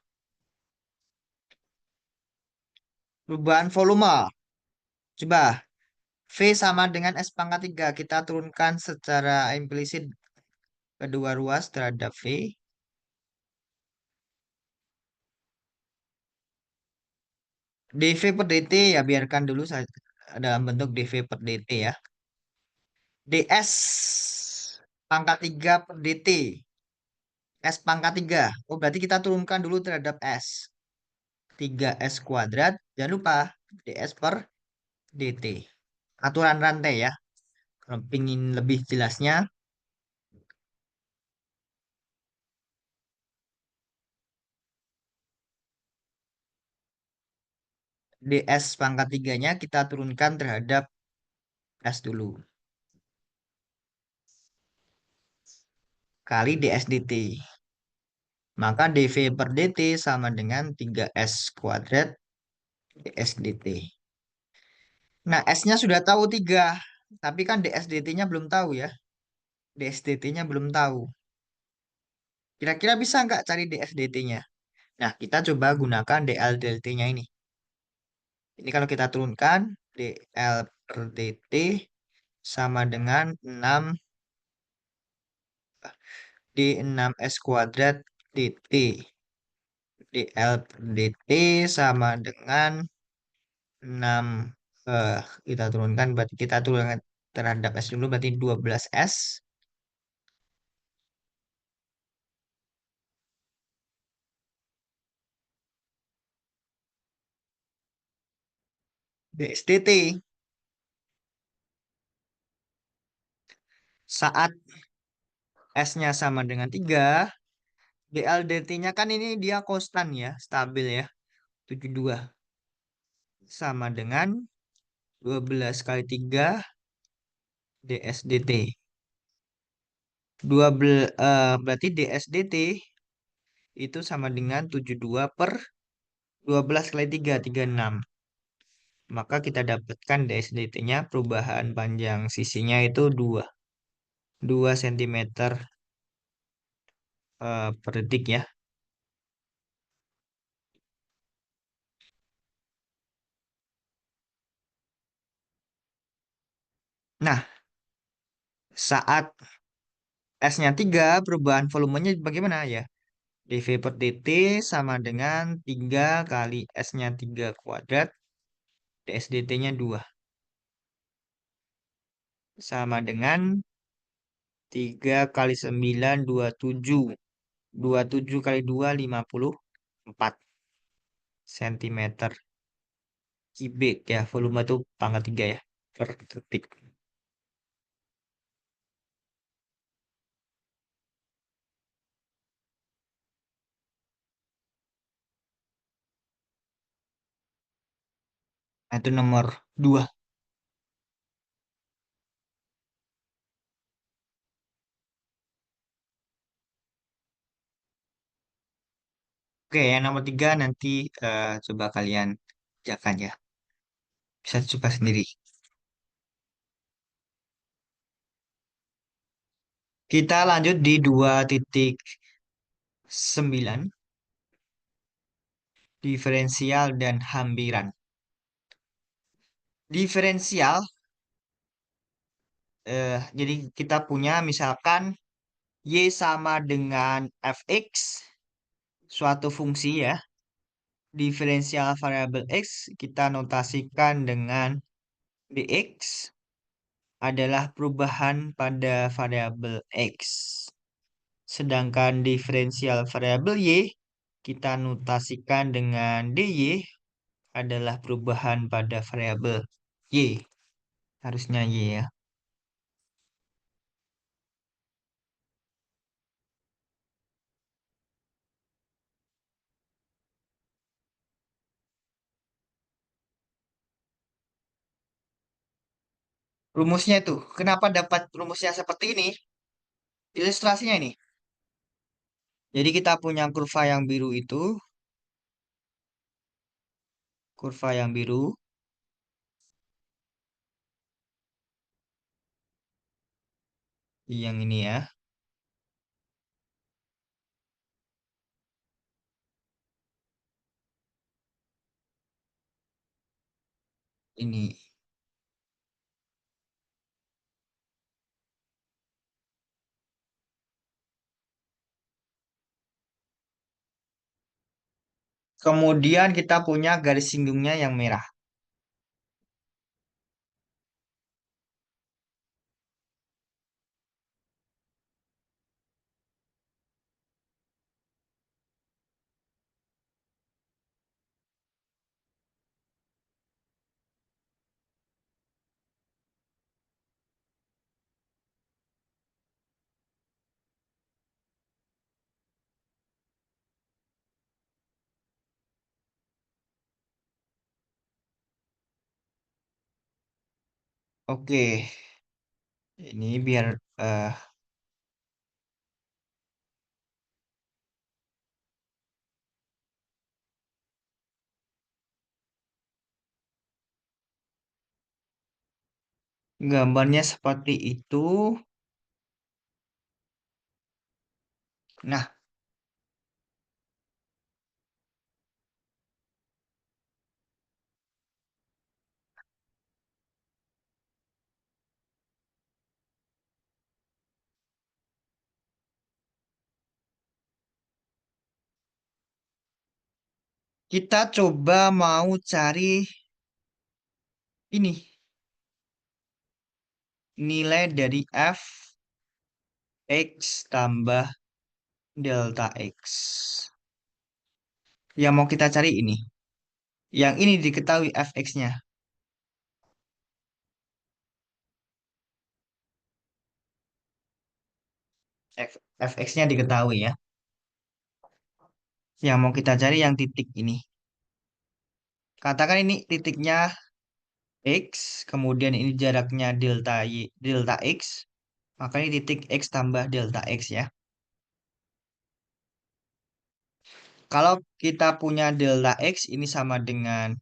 Perubahan volume. Coba V sama dengan S pangkat 3. Kita turunkan secara implisit kedua ruas terhadap V. dV per dt ya biarkan dulu dalam bentuk dV per dt ya. ds pangkat 3 per dt. S pangkat 3. Oh berarti kita turunkan dulu terhadap S. 3S kuadrat. Jangan lupa ds per dt. Aturan rantai ya. Kalau ingin lebih jelasnya, ds pangkat 3-nya kita turunkan terhadap S dulu. Kali ds dt. Maka dV per dt sama dengan 3S kuadrat ds dt. Nah, S-nya sudah tahu 3. Tapi kan ds dt-nya belum tahu ya. Ds dt-nya belum tahu. Kira-kira bisa nggak cari ds dt-nya? Nah, kita coba gunakan dl dt-nya ini. Ini kalau kita turunkan, dl per dt sama dengan 6 d6s kuadrat dt. dl per dt sama dengan 6, eh, kita turunkan, berarti kita turunkan terhadap s dulu, berarti 12s. ds dt. Saat S-nya sama dengan 3, DLDT-nya kan ini dia konstan ya, stabil ya, 72. Sama dengan 12 kali 3 DSDT. 12, berarti DSDT itu sama dengan 72 per 12 kali 3, 36. Maka kita dapatkan DSDT-nya perubahan panjang sisinya itu 2 cm per detik ya. Nah, saat S-nya 3, perubahan volumenya bagaimana ya? dV per dt sama dengan 3 kali S-nya 3 kuadrat, ds dt-nya 2. Sama dengan 3 kali 9, 27. 27 kali 2, 54 cm kubik ya. Volume itu pangkat 3 ya, per detik. Nah, itu nomor 2. Oke, yang nomor 3 nanti coba kalian kerjakan ya. Bisa coba sendiri. Kita lanjut di 2.9, diferensial dan hampiran. Diferensial, jadi kita punya misalkan Y sama dengan fx, suatu fungsi ya. Diferensial variabel x kita notasikan dengan dx adalah perubahan pada variabel x. Sedangkan diferensial variabel y kita notasikan dengan dy adalah perubahan pada variabel y. Harusnya y ya. Rumusnya itu, kenapa dapat rumusnya seperti ini? Ilustrasinya ini. Jadi kita punya kurva yang biru itu, kurva yang biru, yang ini ya, ini. Kemudian kita punya garis singgungnya yang merah. Oke, ini biar Gambarnya seperti itu. Nah, kita coba mau cari ini, nilai dari f x tambah delta x. Yang mau kita cari ini. Yang ini diketahui fx-nya. Fx-nya diketahui ya. Yang mau kita cari yang titik ini. Katakan ini titiknya x, kemudian ini jaraknya delta y, delta x. Maka ini titik x tambah delta x ya. Kalau kita punya delta x ini sama dengan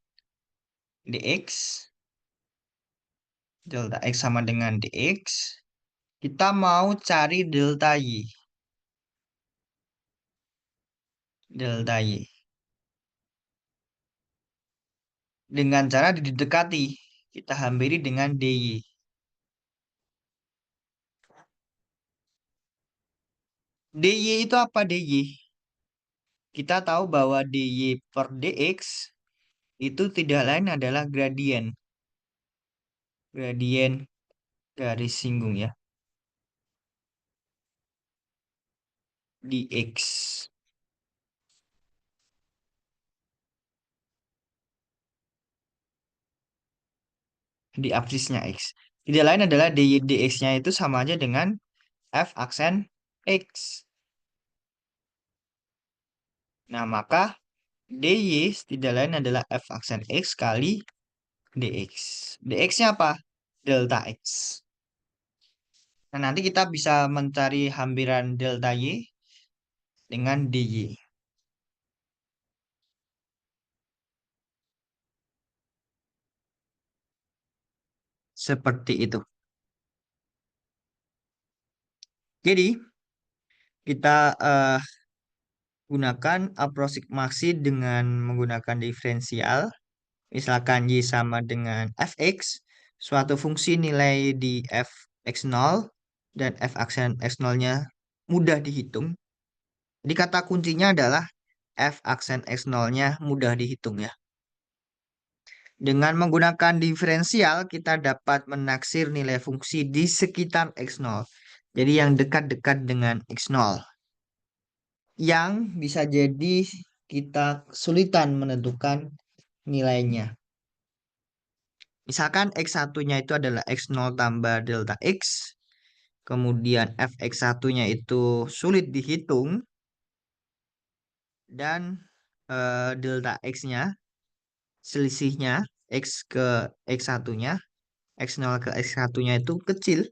dx. Delta x sama dengan dx. Kita mau cari delta y. Delta y. Dengan cara didekati. Kita hampiri dengan dy. dy itu apa dy? Kita tahu bahwa dy per dx itu tidak lain adalah gradien. Gradien garis singgung ya. Dx. Di absisnya x. Tidak lain adalah dy dx-nya itu sama aja dengan f aksen x. Nah, maka dy tidak lain adalah f aksen x kali dx. Dx-nya apa? Delta x. Nah, nanti kita bisa mencari hampiran delta y dengan dy. Seperti itu. Jadi, kita gunakan aproksimasi dengan menggunakan diferensial. Misalkan y sama dengan fx, suatu fungsi nilai di fx0 dan f aksen x0-nya mudah dihitung. Jadi kata kuncinya adalah f aksen x0-nya mudah dihitung ya. Dengan menggunakan diferensial, kita dapat menaksir nilai fungsi di sekitar x0. Jadi yang dekat-dekat dengan x0. Yang bisa jadi kita kesulitan menentukan nilainya. Misalkan x1-nya itu adalah x0 tambah delta x. Kemudian fx1-nya itu sulit dihitung. Dan delta x-nya, selisihnya x ke x1-nya, x0 ke x1-nya itu kecil.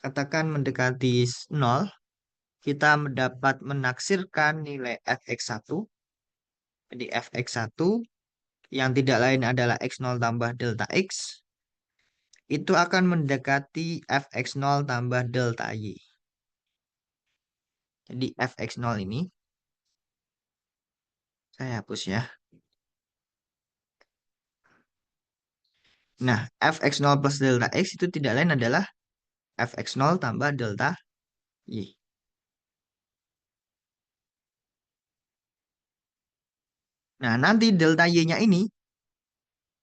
Katakan mendekati 0. Kita mendapat menaksirkan nilai fx1. Jadi fx1 yang tidak lain adalah x0 tambah delta x. Itu akan mendekati fx0 tambah delta y. Jadi fx0 ini saya hapus ya. Nah, fx0 plus delta x itu tidak lain adalah fx0 tambah delta y. Nah, nanti delta y-nya ini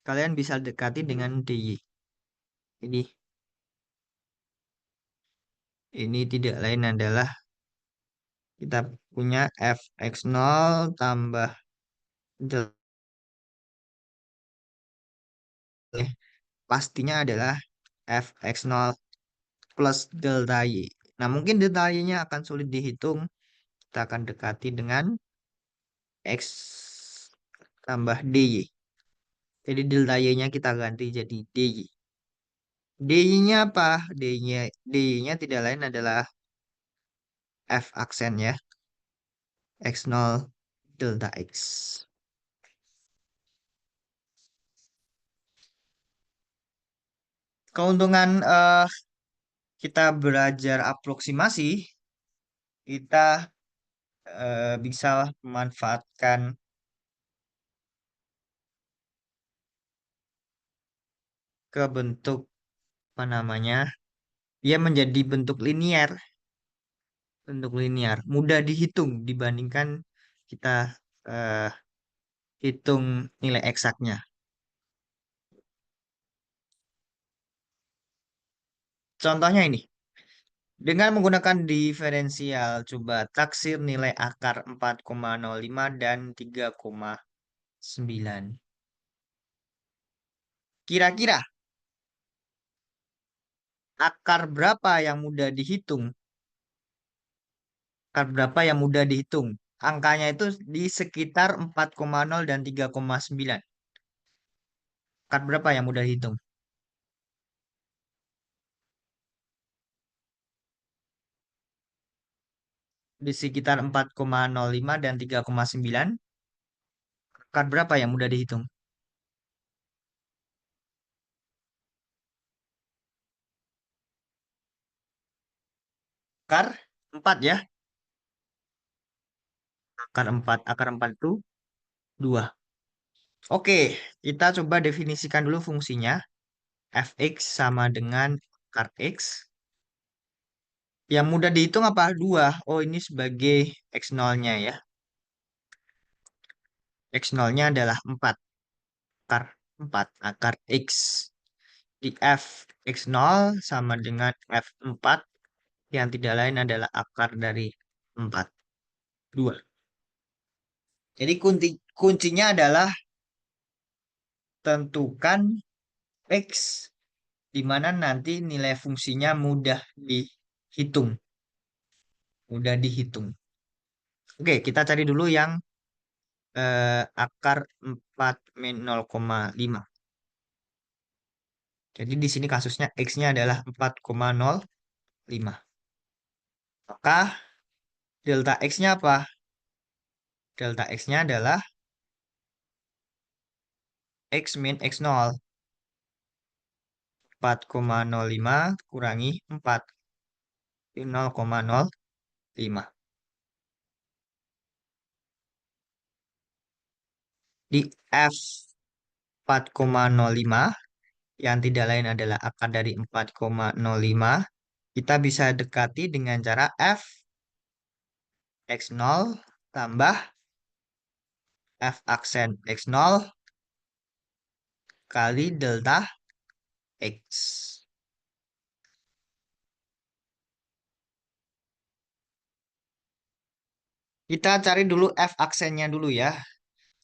kalian bisa dekati dengan dy. Jadi, ini tidak lain adalah kita punya fx0 tambah delta. Pastinya adalah fx0 plus delta y. Nah, mungkin delta y-nya akan sulit dihitung. Kita akan dekati dengan x tambah dy. Jadi delta y-nya kita ganti jadi dy. dy-nya apa? dy-nya tidak lain adalah f aksen ya. x0 delta x. Keuntungan kita belajar aproksimasi, kita bisa memanfaatkan ke bentuk apa namanya? Dia menjadi bentuk linear, mudah dihitung dibandingkan kita eh, hitung nilai eksaknya. Contohnya ini, dengan menggunakan diferensial, coba taksir nilai akar 4,05 dan 3,9. Kira-kira akar berapa yang mudah dihitung? Akar berapa yang mudah dihitung? Angkanya itu di sekitar 4,0 dan 3,9. Akar berapa yang mudah dihitung? Di sekitar 4,05 dan 3,9. Akar berapa yang mudah dihitung? Akar 4 ya. Akar 4 itu 2. Oke, kita coba definisikan dulu fungsinya. Fx sama dengan akar X. Yang mudah dihitung apa? 2. Oh, ini sebagai X0-nya ya. X0-nya adalah 4. Akar 4. Akar X. Di F X0 sama dengan F4. Yang tidak lain adalah akar dari 4. 2. Jadi kuncinya adalah tentukan X, di mana nanti nilai fungsinya mudah dihitung. Mudah dihitung. Oke, kita cari dulu yang akar 4 min 0,5. Jadi di sini kasusnya X-nya adalah 4,05. Maka delta X-nya apa? Delta X-nya adalah X min X0. 4,05 kurangi 4. 0,05. Di F 4,05 yang tidak lain adalah akar dari 4,05. Kita bisa dekati dengan cara F X0 tambah F aksen X0 kali delta X. Kita cari dulu F aksennya dulu ya.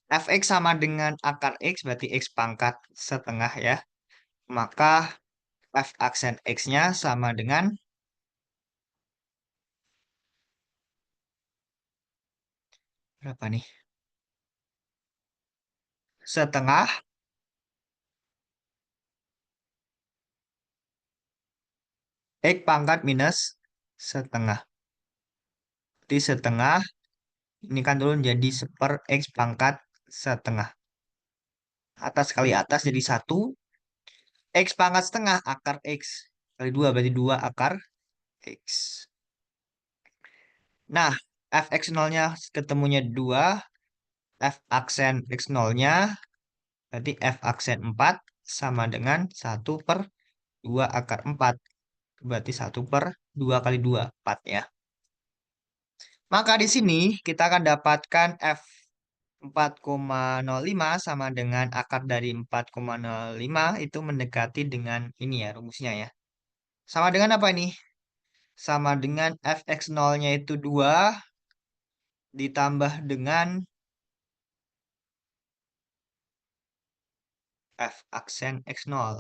Fx sama dengan akar X, berarti X pangkat setengah ya. Maka F aksen X-nya sama dengan berapa nih? Setengah X pangkat minus setengah. Jadi setengah, ini kan dulu jadi seper X pangkat setengah. Atas kali atas jadi 1. X pangkat setengah akar X. Kali 2 berarti 2 akar X. Nah, Fx0-nya ketemunya 2. F aksen X0-nya berarti F aksen 4 sama dengan 1/2 akar 4. Berarti 1/2 kali 2, 4 ya. Maka di sini kita akan dapatkan F 4,05 sama dengan akar dari 4,05 itu mendekati dengan ini ya rumusnya ya. Sama dengan apa ini? Sama dengan Fx0-nya itu 2 ditambah dengan F aksen X0.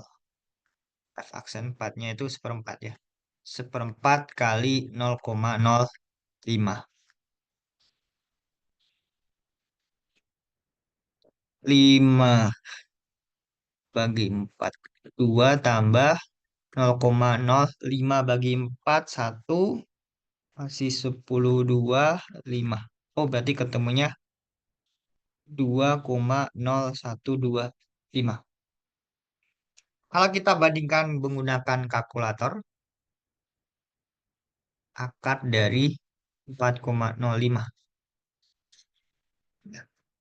F aksen 4-nya itu 1/4 ya. 1/4 kali 0,05. 5 bagi 4. 2 tambah 0,05 bagi 4. 1. Masih 10,25. Oh, berarti ketemunya 2,0125. Kalau kita bandingkan menggunakan kalkulator, akar dari 4,05.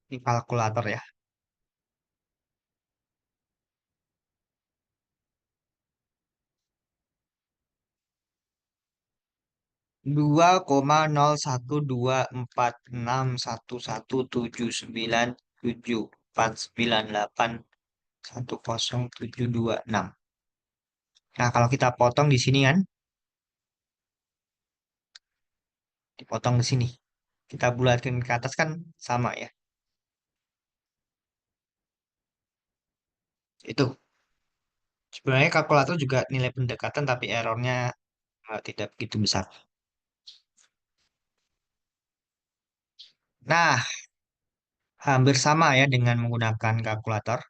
Ini kalkulator ya. 2,0124617974981076. Nah, kalau kita potong di sini kan, dipotong di sini. Kita bulatkan ke atas kan sama ya. Itu. Sebenarnya kalkulator juga nilai pendekatan tapi errornya tidak begitu besar. Nah, hampir sama ya dengan menggunakan kalkulator.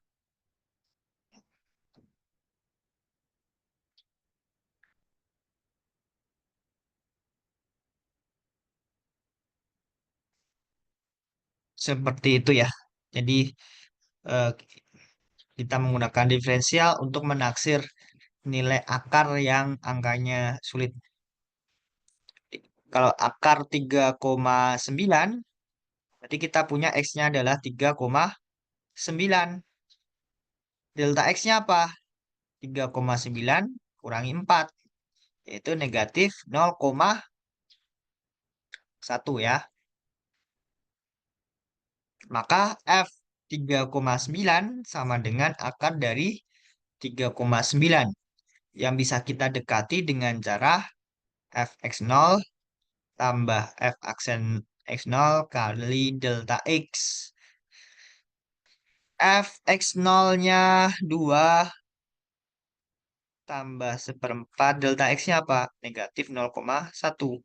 Seperti itu ya. Jadi eh, kita menggunakan diferensial untuk menaksir nilai akar yang angkanya sulit. Kalau akar 3,9, berarti kita punya X-nya adalah 3,9. Delta X-nya apa? 3,9 kurangi 4, yaitu negatif 0,1 ya. Maka F 3,9 sama dengan akar dari 3,9 yang bisa kita dekati dengan cara Fx0 tambah F aksen X0 kali delta X. Fx0-nya 2 tambah seperempat delta X-nya apa? Negatif 0,1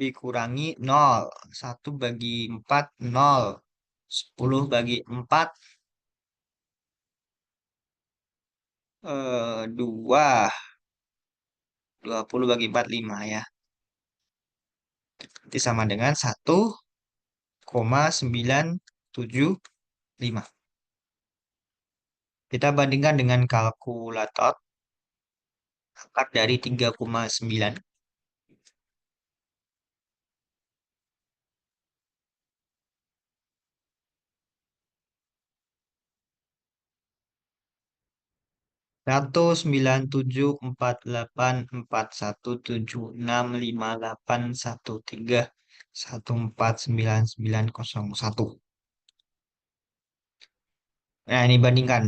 dikurangi 0. 1 bagi 4, 0. 10 bagi 4, 2. 20 bagi 4, 5 ya. Itu sama dengan 1,975. Kita bandingkan dengan kalkulator. Akar dari 3,9. 192.4841765813149901. Nah, ini bandingkan.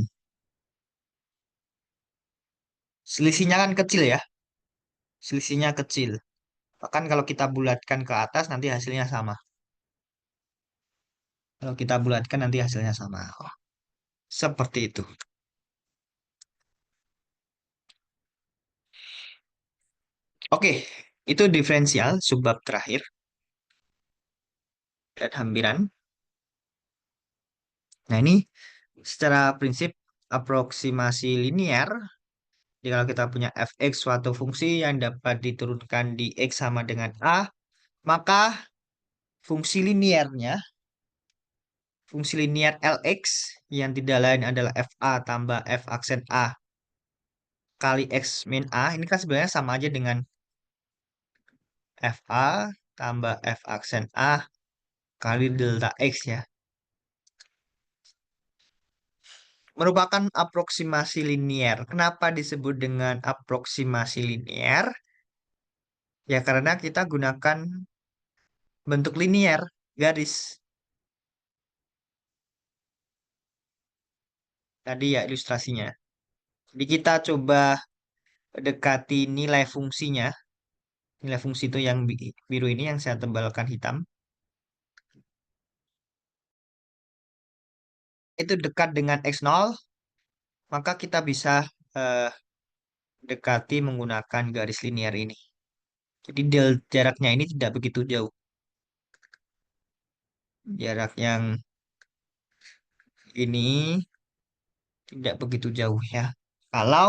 Selisihnya kan kecil ya. Selisihnya kecil. Bahkan kalau kita bulatkan ke atas nanti hasilnya sama. Kalau kita bulatkan nanti hasilnya sama. Oh, seperti itu. Oke, itu diferensial subbab terakhir dan hampiran. Nah, ini secara prinsip aproksimasi linear. Jadi kalau kita punya fx suatu fungsi yang dapat diturunkan di x sama dengan a, maka fungsi linearnya, fungsi linear Lx yang tidak lain adalah fa tambah f aksen a kali x min a, ini kan sebenarnya sama aja dengan fa tambah f aksen a kali delta x ya. Merupakan aproksimasi linear. Kenapa disebut dengan aproksimasi linear? Ya karena kita gunakan bentuk linear, garis. Tadi ya ilustrasinya. Jadi kita coba dekati nilai fungsinya. Nilai fungsi itu yang biru ini yang saya tebalkan hitam. Itu dekat dengan x0, maka kita bisa eh, dekati menggunakan garis linear ini. Jadi jaraknya ini tidak begitu jauh. Jarak yang ini tidak begitu jauh ya. Kalau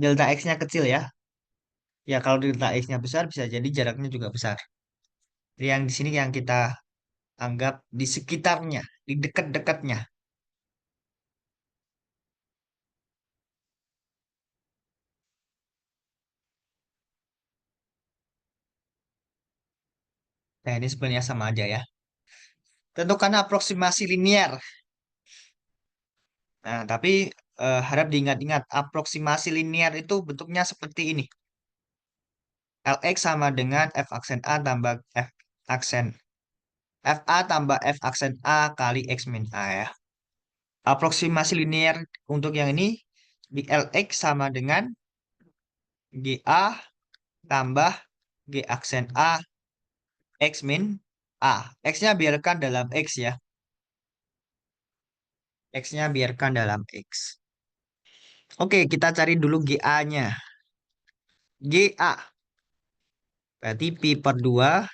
delta x-nya kecil ya. Ya kalau delta x-nya besar bisa jadi jaraknya juga besar. Jadi yang di sini yang kita anggap di sekitarnya, di dekat-dekatnya. Nah, ini sebenarnya sama aja ya. Tentukan aproksimasi linier. Nah, tapi harap diingat-ingat, aproksimasi linier itu bentuknya seperti ini. Lx sama dengan f aksen A tambah f aksen FA tambah f aksen A kali x min A ya. Aproksimasi linier untuk yang ini di Lx sama dengan GA tambah G aksen A x min A. X-nya biarkan dalam X ya. X-nya biarkan dalam X. Oke, kita cari dulu GA-nya. GA berarti pi per 2.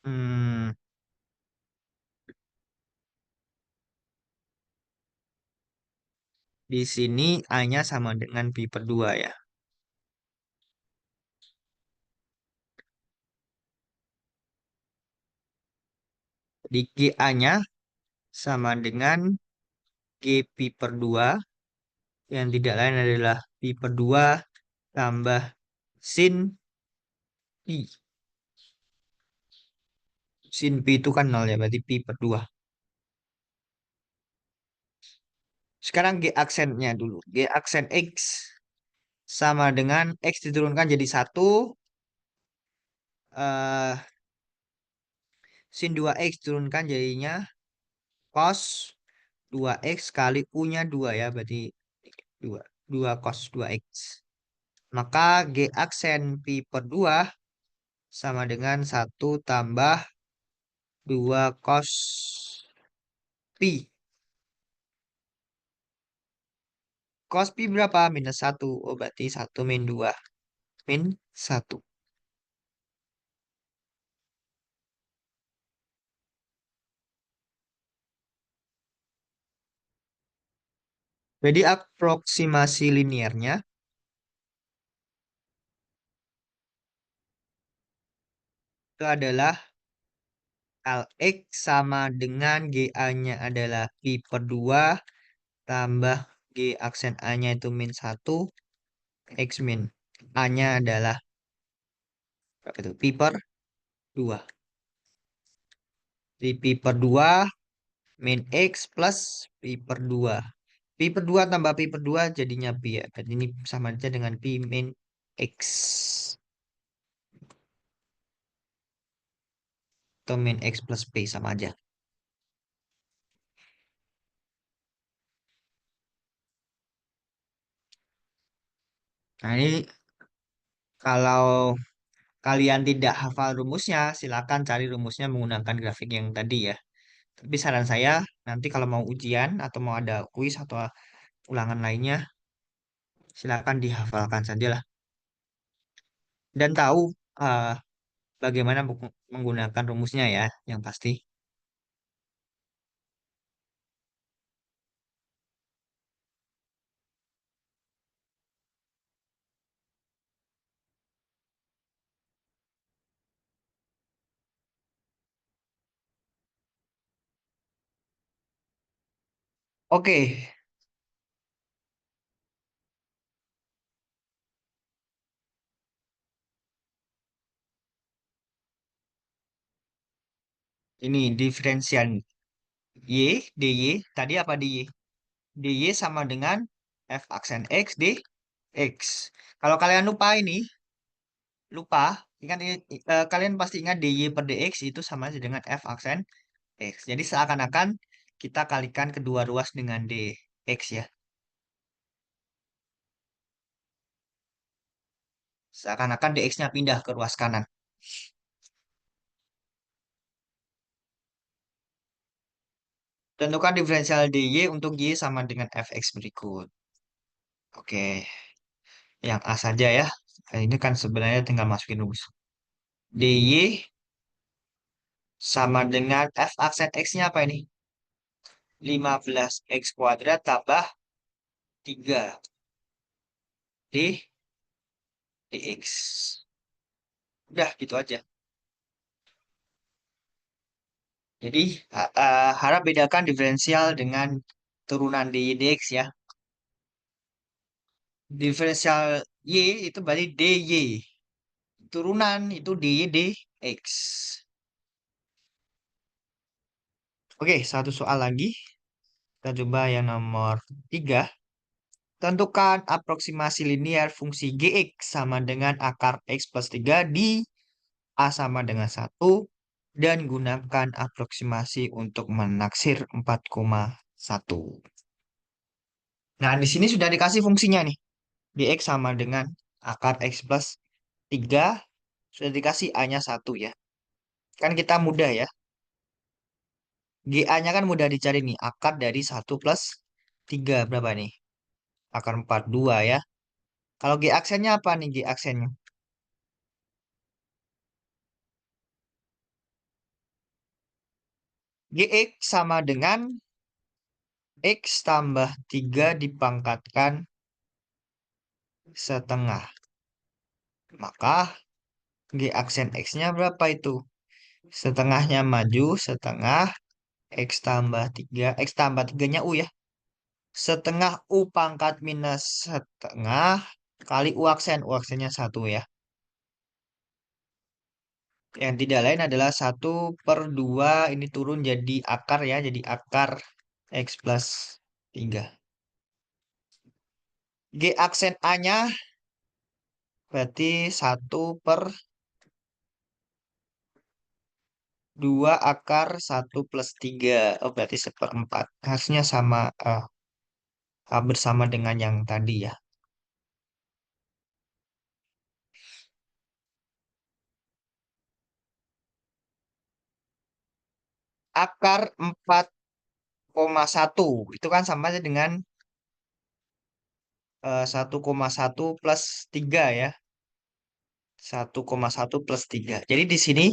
Hmm, di sini A-nya sama dengan pi per 2 ya. Di GA-nya sama dengan G pi per 2 yang tidak lain adalah pi per 2 tambah sin pi. Sin pi itu kan 0 ya, berarti pi per 2. Sekarang G aksennya dulu. G aksen X sama dengan X diturunkan jadi 1. eh sin 2X turunkan jadinya cos 2X kali U-nya 2 ya. Berarti 2. 2 cos 2X. Maka G aksen pi per 2 sama dengan 1 tambah 2 cos pi. Cos pi berapa? Minus 1. Oh, berarti 1 min 2. Min 1. Jadi aproksimasi liniernya itu adalah Lx sama dengan GA-nya adalah pi per 2 tambah G aksen A-nya itu min 1 X min A-nya adalah berapa itu? Pi per 2. Di pi per 2 min X plus pi per 2. Pi per 2 tambah pi per 2 jadinya pi ya. Berarti ini sama aja dengan pi min X. Atau min X plus P sama aja. Nah ini kalau kalian tidak hafal rumusnya, silakan cari rumusnya menggunakan grafik yang tadi ya. Tapi saran saya, nanti kalau mau ujian atau mau ada kuis atau ulangan lainnya, silakan dihafalkan sajalah. Dan tahu eh, bagaimana menggunakan rumusnya ya, yang pasti. Oke, ini diferensial Y, DY, tadi apa DY? DY sama dengan F aksen X, DX. Kalau kalian lupa ini, lupa, ingat, kalian pasti ingat DY per DX itu sama aja dengan F aksen X. Jadi seakan-akan kita kalikan kedua ruas dengan DX ya. Seakan-akan DX-nya pindah ke ruas kanan. Tentukan diferensial DY untuk Y sama dengan Fx berikut. Oke, yang A saja ya. Nah, ini kan sebenarnya tinggal masukin rumus. DY sama dengan F aksen X-nya apa ini? 15X kuadrat tambah 3 dx. Udah gitu aja. Jadi harap bedakan diferensial dengan turunan dy dx ya. Diferensial y itu berarti dy. turunan itu dy dx. Oke, satu soal lagi. Kita coba yang nomor 3. Tentukan aproksimasi linear fungsi gx sama dengan akar x plus 3 di a sama dengan 1 dan gunakan aproksimasi untuk menaksir 4,1. Nah, di sini sudah dikasih fungsinya nih. Dx sama dengan akar x plus 3. Sudah dikasih a-nya 1 ya. Kan kita mudah ya. GA-nya kan mudah dicari nih. Akar dari 1 plus 3 berapa nih? Akar 4, 2 ya. Kalau G aksennya apa nih G aksennya? Gx sama dengan x tambah 3 dipangkatkan setengah. Maka G aksen X-nya berapa itu? Setengahnya maju, setengah X tambah 3. X tambah 3-nya U ya. Setengah U pangkat minus setengah kali U aksen. U aksennya 1 ya. Yang tidak lain adalah 1/2. Ini turun jadi akar ya. Jadi akar X plus 3. G aksen A-nya berarti 1/2 akar 1 plus 3. Oh, berarti 1/4. Harusnya sama, hampir sama dengan yang tadi ya. Akar 4,1. Itu kan sama aja dengan 1,1 plus 3 ya. 1,1 plus 3. Jadi di sini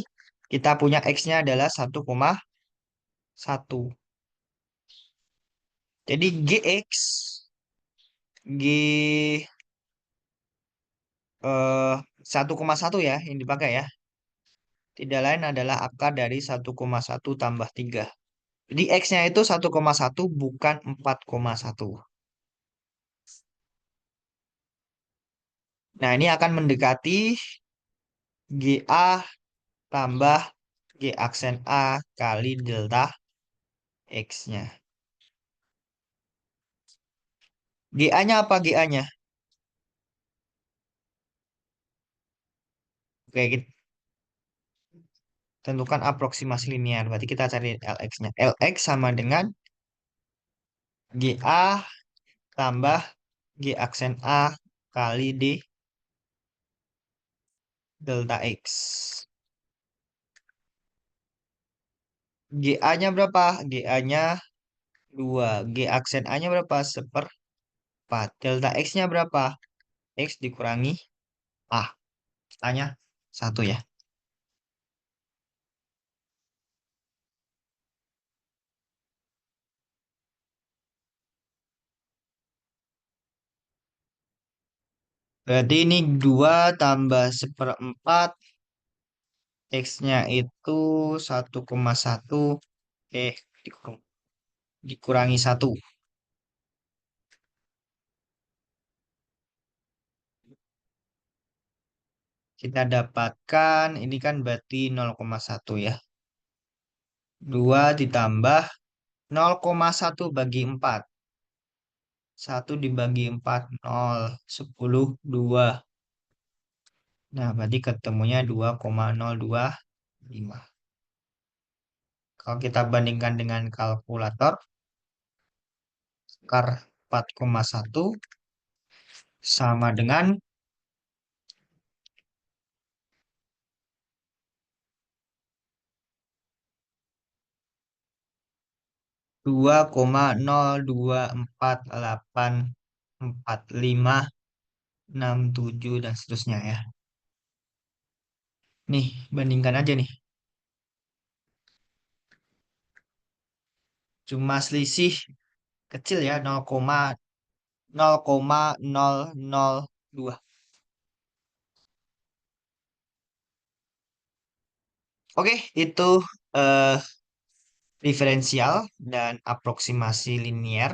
kita punya X-nya adalah 1,1. Jadi GX, G 1,1 ya yang dipakai ya. Tidak lain adalah akar dari 1,1 tambah 3. Jadi X-nya itu 1,1 bukan 4,1. Nah, ini akan mendekati GA tambah G aksen A kali delta X-nya. GA-nya apa GA-nya? Oke, kita tentukan aproksimasi linear. Berarti kita cari LX-nya. LX sama dengan GA tambah G aksen A kali D delta X. GA-nya berapa? GA-nya 2. G aksen A-nya berapa? 1/4. Delta X-nya berapa? X dikurangi A. A-nya 1 ya. Berarti ini 2 tambah 1/4. X-nya itu 1,1. Eh, dikurangi 1. Kita dapatkan, ini kan berarti 0,1 ya. 2 ditambah 0,1 bagi 4. 1 dibagi 4, 0. 10, 2. Nah, berarti ketemunya 2,025. Kalau kita bandingkan dengan kalkulator, akar 4,1 sama dengan 2,0248567 dan seterusnya ya. Nih, bandingkan aja nih. Cuma selisih kecil ya, 0,002. Oke, itu eh, diferensial dan aproksimasi linear,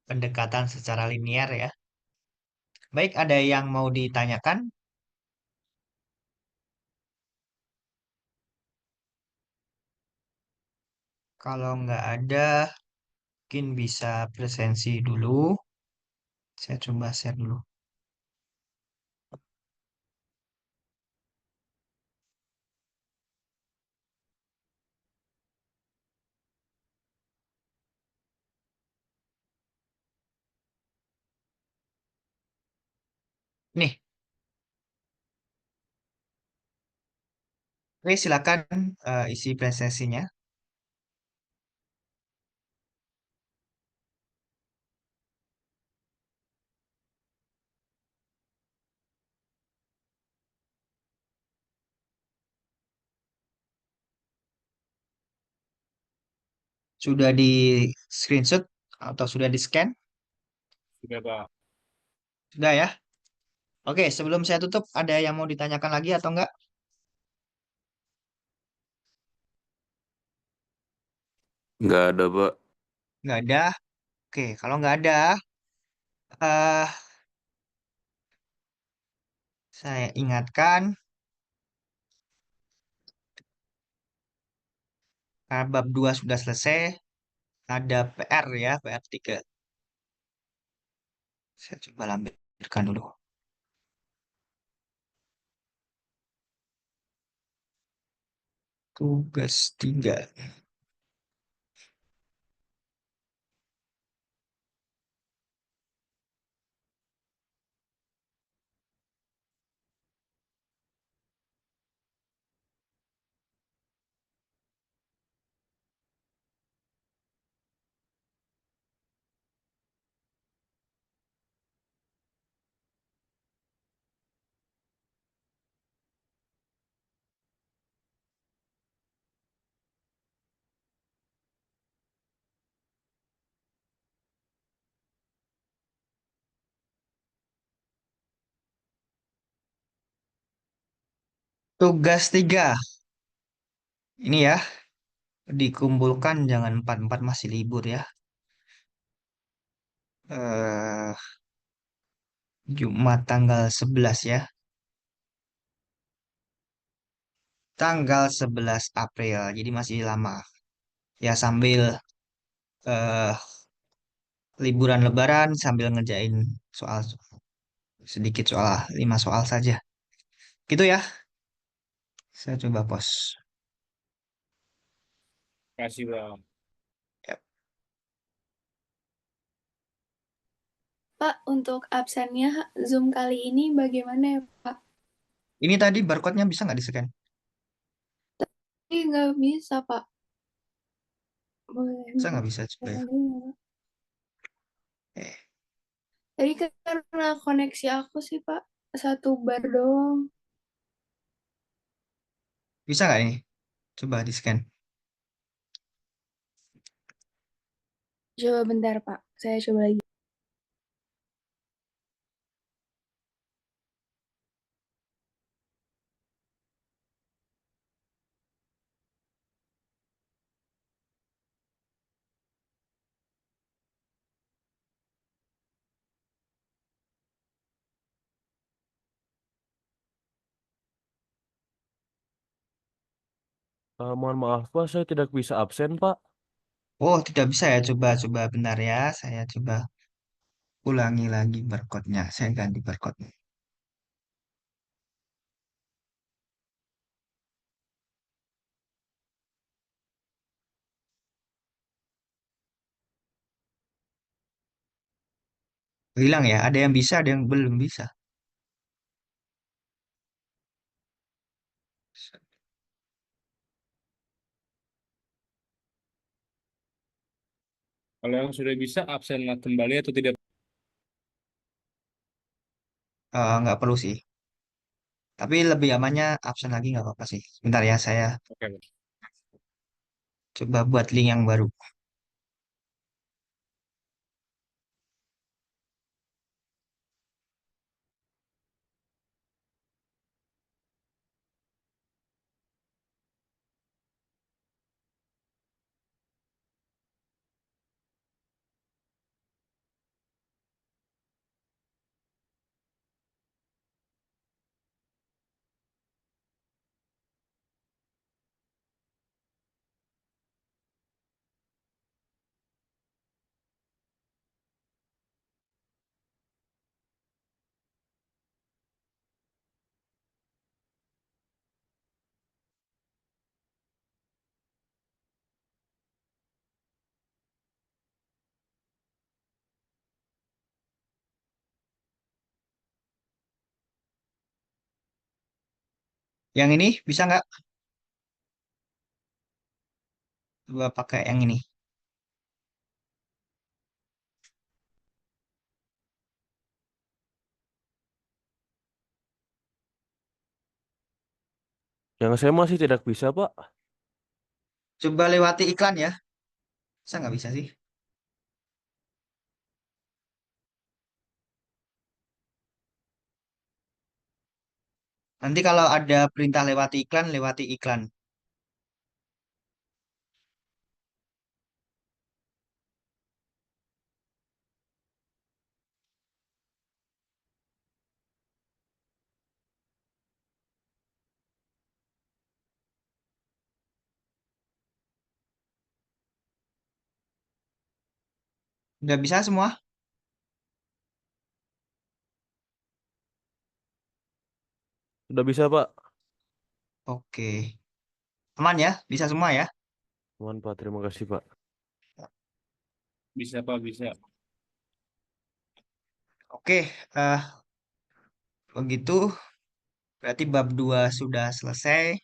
pendekatan secara linear ya. Baik, ada yang mau ditanyakan? Kalau nggak ada, mungkin bisa presensi dulu. Saya coba share dulu. Nih, oke silakan isi presensinya. Sudah di screenshot atau sudah di scan? Sudah, Pak. Sudah ya? Oke, sebelum saya tutup, ada yang mau ditanyakan lagi atau enggak? Nggak ada, Pak. Nggak ada. Oke, kalau nggak ada, eh saya ingatkan, bab 2 sudah selesai, ada PR ya, PR 3. Saya coba lampirkan dulu. Tugas 3. Tugas 3. Ini ya, dikumpulkan jangan empat-empat masih libur ya. eh Jumat tanggal 11 ya. Tanggal 11 April. Jadi masih lama. Ya sambil eh liburan lebaran sambil ngerjain soal sedikit soal 5 soal saja. Gitu ya. Saya coba pos. Kasih, Bang. Ya. Pak, untuk absennya Zoom kali ini bagaimana ya, Pak? Ini tadi barcode-nya bisa nggak di-scan? Ini nggak bisa, Pak. Boleh Saya minta nggak bisa coba ya. caranya nggak? Eh, Tadi karena koneksi aku sih, Pak. Satu bar doang. bisa nggak ini? Coba di-scan. Coba bentar, Pak. Saya coba lagi. Mohon maaf Pak, saya tidak bisa absen Pak. Oh, tidak bisa ya. Coba bentar ya. Saya coba ulangi lagi barcode-nya. Saya ganti barcode. Hilang ya. Ada yang bisa, ada yang belum bisa. Kalau yang sudah bisa absen kembali atau tidak? Nggak perlu sih. Tapi lebih amannya absen lagi nggak apa-apa sih. Bentar ya, saya Oke, Bang. coba buat link yang baru. Yang ini bisa nggak? Coba pakai yang ini. Yang saya masih tidak bisa, Pak. Coba lewati iklan ya. Bisa nggak bisa sih? Nanti kalau ada perintah lewati iklan, lewati iklan. Udah bisa semua? Sudah bisa, Pak. Oke. Aman ya? Bisa semua ya? Aman, Pak. Terima kasih, Pak. Bisa Pak, bisa. Oke, begitu berarti bab 2 sudah selesai.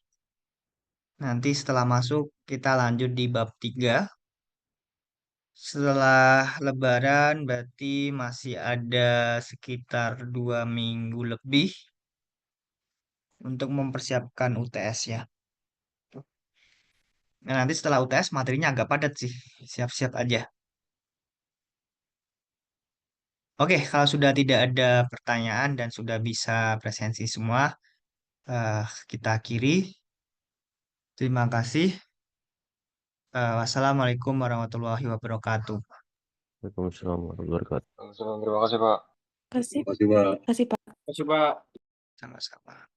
Nanti setelah masuk kita lanjut di bab 3. Setelah Lebaran berarti masih ada sekitar 2 minggu lebih untuk mempersiapkan UTS ya. Nah, nanti setelah UTS materinya agak padat sih. Siap-siap aja. Oke, kalau sudah tidak ada pertanyaan dan sudah bisa presensi semua, kita akhiri. Terima kasih. Wassalamualaikum warahmatullahi wabarakatuh. Waalaikumsalam warahmatullahi wabarakatuh. Terima kasih, Pak. Kasih, Terima kasih, Pak. kasih Pak. Kasih Pak. Sama-sama.